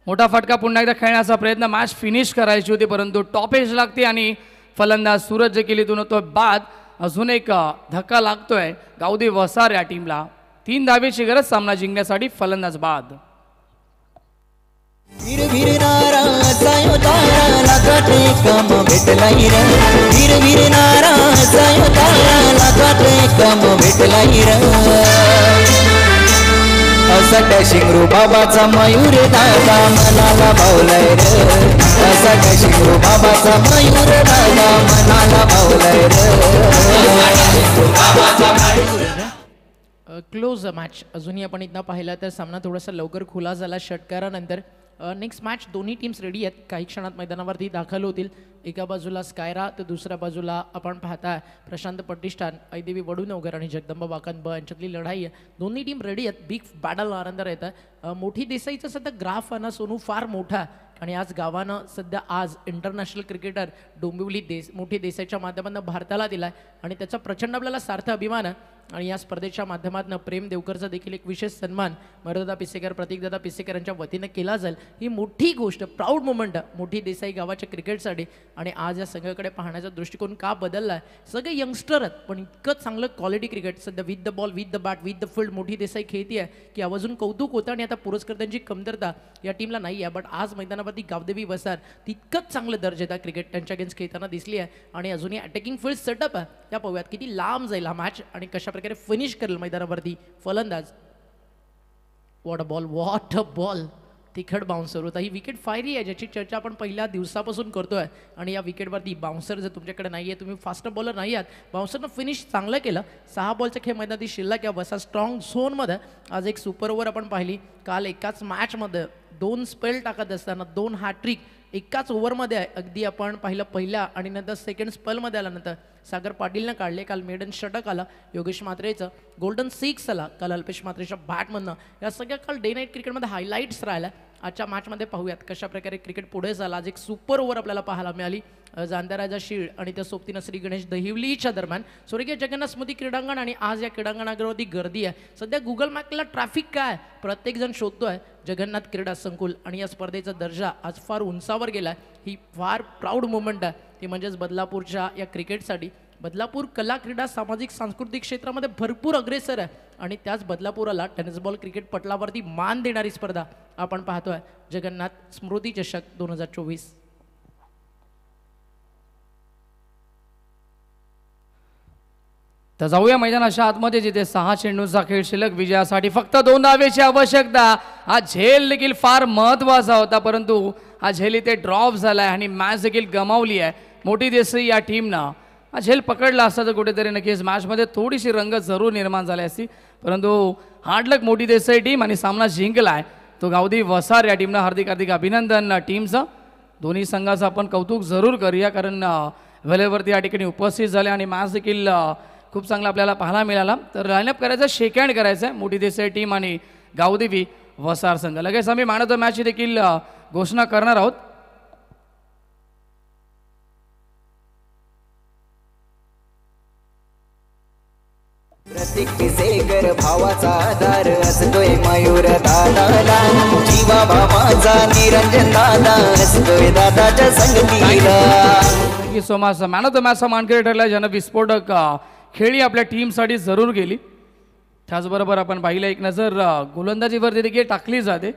मोठा फटका पुन्हा एकदा खेळण्याचा प्रयत्न. मॅच फिनिश करायची होती परंतु टॉप एज लागते आणि फलंदाज सूरज जे केली होतो बाद. अजून एक धक्का लागतोय गावदेवी वसार या टीमला. 3 धावेची गरज सामना जिंकण्यासाठी. फलंदाज बाद. वीर वीर नारा सायो तारा लगाटे कम भेटलाई र. वीर वीर नारा सायो तारा लगाटे कम भेटलाई र. असा शिंगरू बाबाचा मयूर दादा मनाला भावलाय र. असा शिंगरू बाबाचा मयूर दादा मनाला भावलाय र. क्लोज मॅच अजूनही आपण इथं पाहिला तर सामना थोडासा लवकर खुला झाला षटकारानंतर. नेक्स्ट मॅच दोन्ही टीम्स रेडी आहेत. काही क्षणात मैदानावरती दाखल होतील. एका बाजूला स्कायरा तर दुसऱ्या बाजूला आपण पाहता प्रशांत पट्टिष्ठान, ऐदेवी वडूनवगर आणि जगदंबा वाकनब यांच्यातली लढाई आहे. दोन्ही टीम रेडी आहेत. बिग बॅटल आनंद येतं. मोठी देसाईचं सध्या ग्राफ आहे ना सोनू फार मोठा. आणि आज गावानं सध्या आज इंटरनॅशनल क्रिकेटर डोंबिवली मोठी देसाईच्या माध्यमातून भारताला दिलाय आणि त्याचा प्रचंड आपल्याला सार्थ अभिमान आहे. आणि या स्पर्धेच्या माध्यमातून प्रेम देवकरचा देखील एक विशेष सन्मान मरुदादा पिसेकर, प्रतीकदादा पिसेकर यांच्या वतीनं केला जाईल. ही मोठी गोष्ट, प्राऊड मोमेंट मोठी देसाई गावाच्या क्रिकेटसाठी. आणि आज या संघाकडे पाहण्याचा दृष्टिकोन का बदलला आहे. सगळे यंगस्टर आहेत पण इतकं चांगलं क्वालिटी क्रिकेट सध्या with the ball, with the bat, with the field मोठी देसाई खेळती आहे की आवाजून कौतुक होतं. आणि आता पुरस्कर्त्यांची कमतरता या टीमला नाही आहे. बट आज मैदानावरती गावदेवी वसार तितकंच चांगलं दर्जेदार क्रिकेट त्यांच्या अगेन्स्ट खेळताना दिसली आहे. आणि अजूनही अटॅकिंग फील्ड सेटअप आहे. त्या पाहूयात किती लांब जाईल हा मॅच आणि कशा प्रकारे फिनिश करेल मैदानावरती फलंदाज. वॉट अ बॉल तिखट बाउन्सर होता. ही विकेट फायरी आहे ज्याची चर्चा आपण पहिल्या दिवसापासून करतोय. आणि या विकेटवरती बाउन्सर जर तुमच्याकडे नाही आहे, तुम्ही फास्ट बॉलर नाही आहात, बाउन्सरनं फिनिश चांगलं केलं. 6 बॉलचा खेळ मैदानात शिल्लक या वसा स्ट्रॉंग झोनमध्ये. आज एक सुपर ओव्हर आपण पाहिली. काल एकाच मॅचमध्ये 2 स्पेल टाकत असताना 2 हॅट्रिक एकाच ओव्हरमध्ये आहे. अगदी आपण पाहिलं पहिल्या आणि नंतर सेकंड स्पेलमध्ये आल्यानंतर सागर पाटीलनं काढले. काल मेडन षटक आला योगेश म्हात्रेचं, गोल्डन 6 आला काल अल्पेश म्हात्रेच्या बॅटमधनं. या सगळ्या काल डे नाईट क्रिकेटमध्ये हायलाईट्स राहिल्या. आजच्या मॅचमध्ये पाहूयात कशा प्रकारे क्रिकेट पुढे झाला. आज एक सुपर ओव्हर आपल्याला पाहायला मिळाली. जांदाराजा शीळ आणि त्या सोबतीनं श्री गणेश दहिवलीच्या दरम्यान स्वर्गीय जगन्नाथ स्मृती क्रीडांगण. आणि आज या क्रीडांगणावरती गर्दी आहे. सध्या गुगल मॅपला ट्रॅफिक काय प्रत्येकजण शोधतोय. जगन्नाथ क्रीडा संकुल आणि या स्पर्धेचा दर्जा आज फार उंचावर गेला. ही फार प्राऊड मुवमेंट आहे. ती म्हणजेच बदलापूरच्या या क्रिकेटसाठी. बदलापूर कला क्रीडा सामाजिक सांस्कृतिक क्षेत्रामध्ये भरपूर अग्रेसर आहे. आणि त्याच बदलापूरला टेनिस बॉल क्रिकेट पटलावरती मान देणारी स्पर्धा आपण पाहतोय जगन्नाथ स्मृती चषक 2024. तर जाऊया मैदानाच्या आतमध्ये जिथे 6 चेंडूंचा खेळ शिल्लक. विजयासाठी फक्त 2 धावेची आवश्यकता. हा झेल देखील फार महत्वाचा होता परंतु हा झेल इथे ड्रॉप झाला आहे आणि मॅच देखील गमावली आहे मोठी देसाई या टीमनं. हा झेल पकडला असता तर कुठेतरी नक्कीच मॅचमध्ये थोडीशी रंगत जरूर निर्माण झाली असती परंतु हार्डलक मोठी देसाई टीम आणि सामना जिंकला आहे तो गावदेवी वसार या टीमनं. हार्दिक हार्दिक अभिनंदन टीमचं. दोन्ही संघाचं आपण कौतुक जरूर करूया कारण वेळेवरती या ठिकाणी उपस्थित झाले आणि मॅच देखील खूप चांगला आपल्याला पाहायला मिळाला. तर लाईनअप करायचं, शेक हँड करायचं आहे मोठी देसाई टीम आणि गावदेवी वसार संघ. लगेच आम्ही मॅन ऑफ द मॅचची देखील घोषणा करणार आहोत. प्रतीक पिसेकर भावाचा आधार असतोय मयूर दादाला. जीवा भावाचा निरंजन दादा असतोय दादाच्या संगतीला. Thank you so much. Man of the मॅचचा मानकरी ठरला ज्यानं विस्फोटक खेळी आपल्या टीमसाठी जरूर गेली. त्याचबरोबर आपण पाहिलं एक नजर गोलंदाजीवरती देखील टाकली जाते.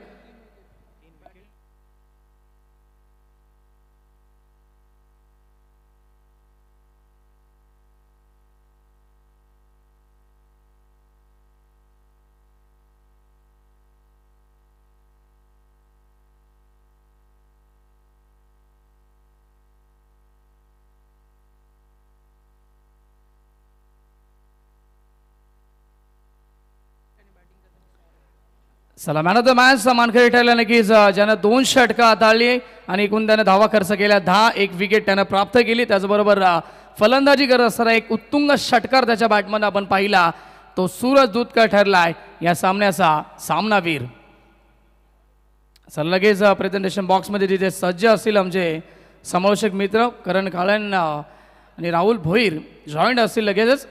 चला मॅन ऑफ द मॅच मानकरी ठरला नक्कीच ज्यानं 2 षटकं हाताळली आणि एकूण त्यानं धावा खर्च केल्या 10, 1 विकेट त्यानं प्राप्त केली. त्याचबरोबर फलंदाजी करत असताना एक उत्तुंग षटकार त्याच्या बॅटमध्ये आपण पाहिला. तो सूरज दूधकर ठरलाय या सामन्याचा सामनावीर. चला लगेच प्रेझेंटेशन बॉक्समध्ये तिथे सज्ज असतील आमचे समालोचक मित्र करण काळन आणि राहुल भोईर जॉईंट असतील लगेचच.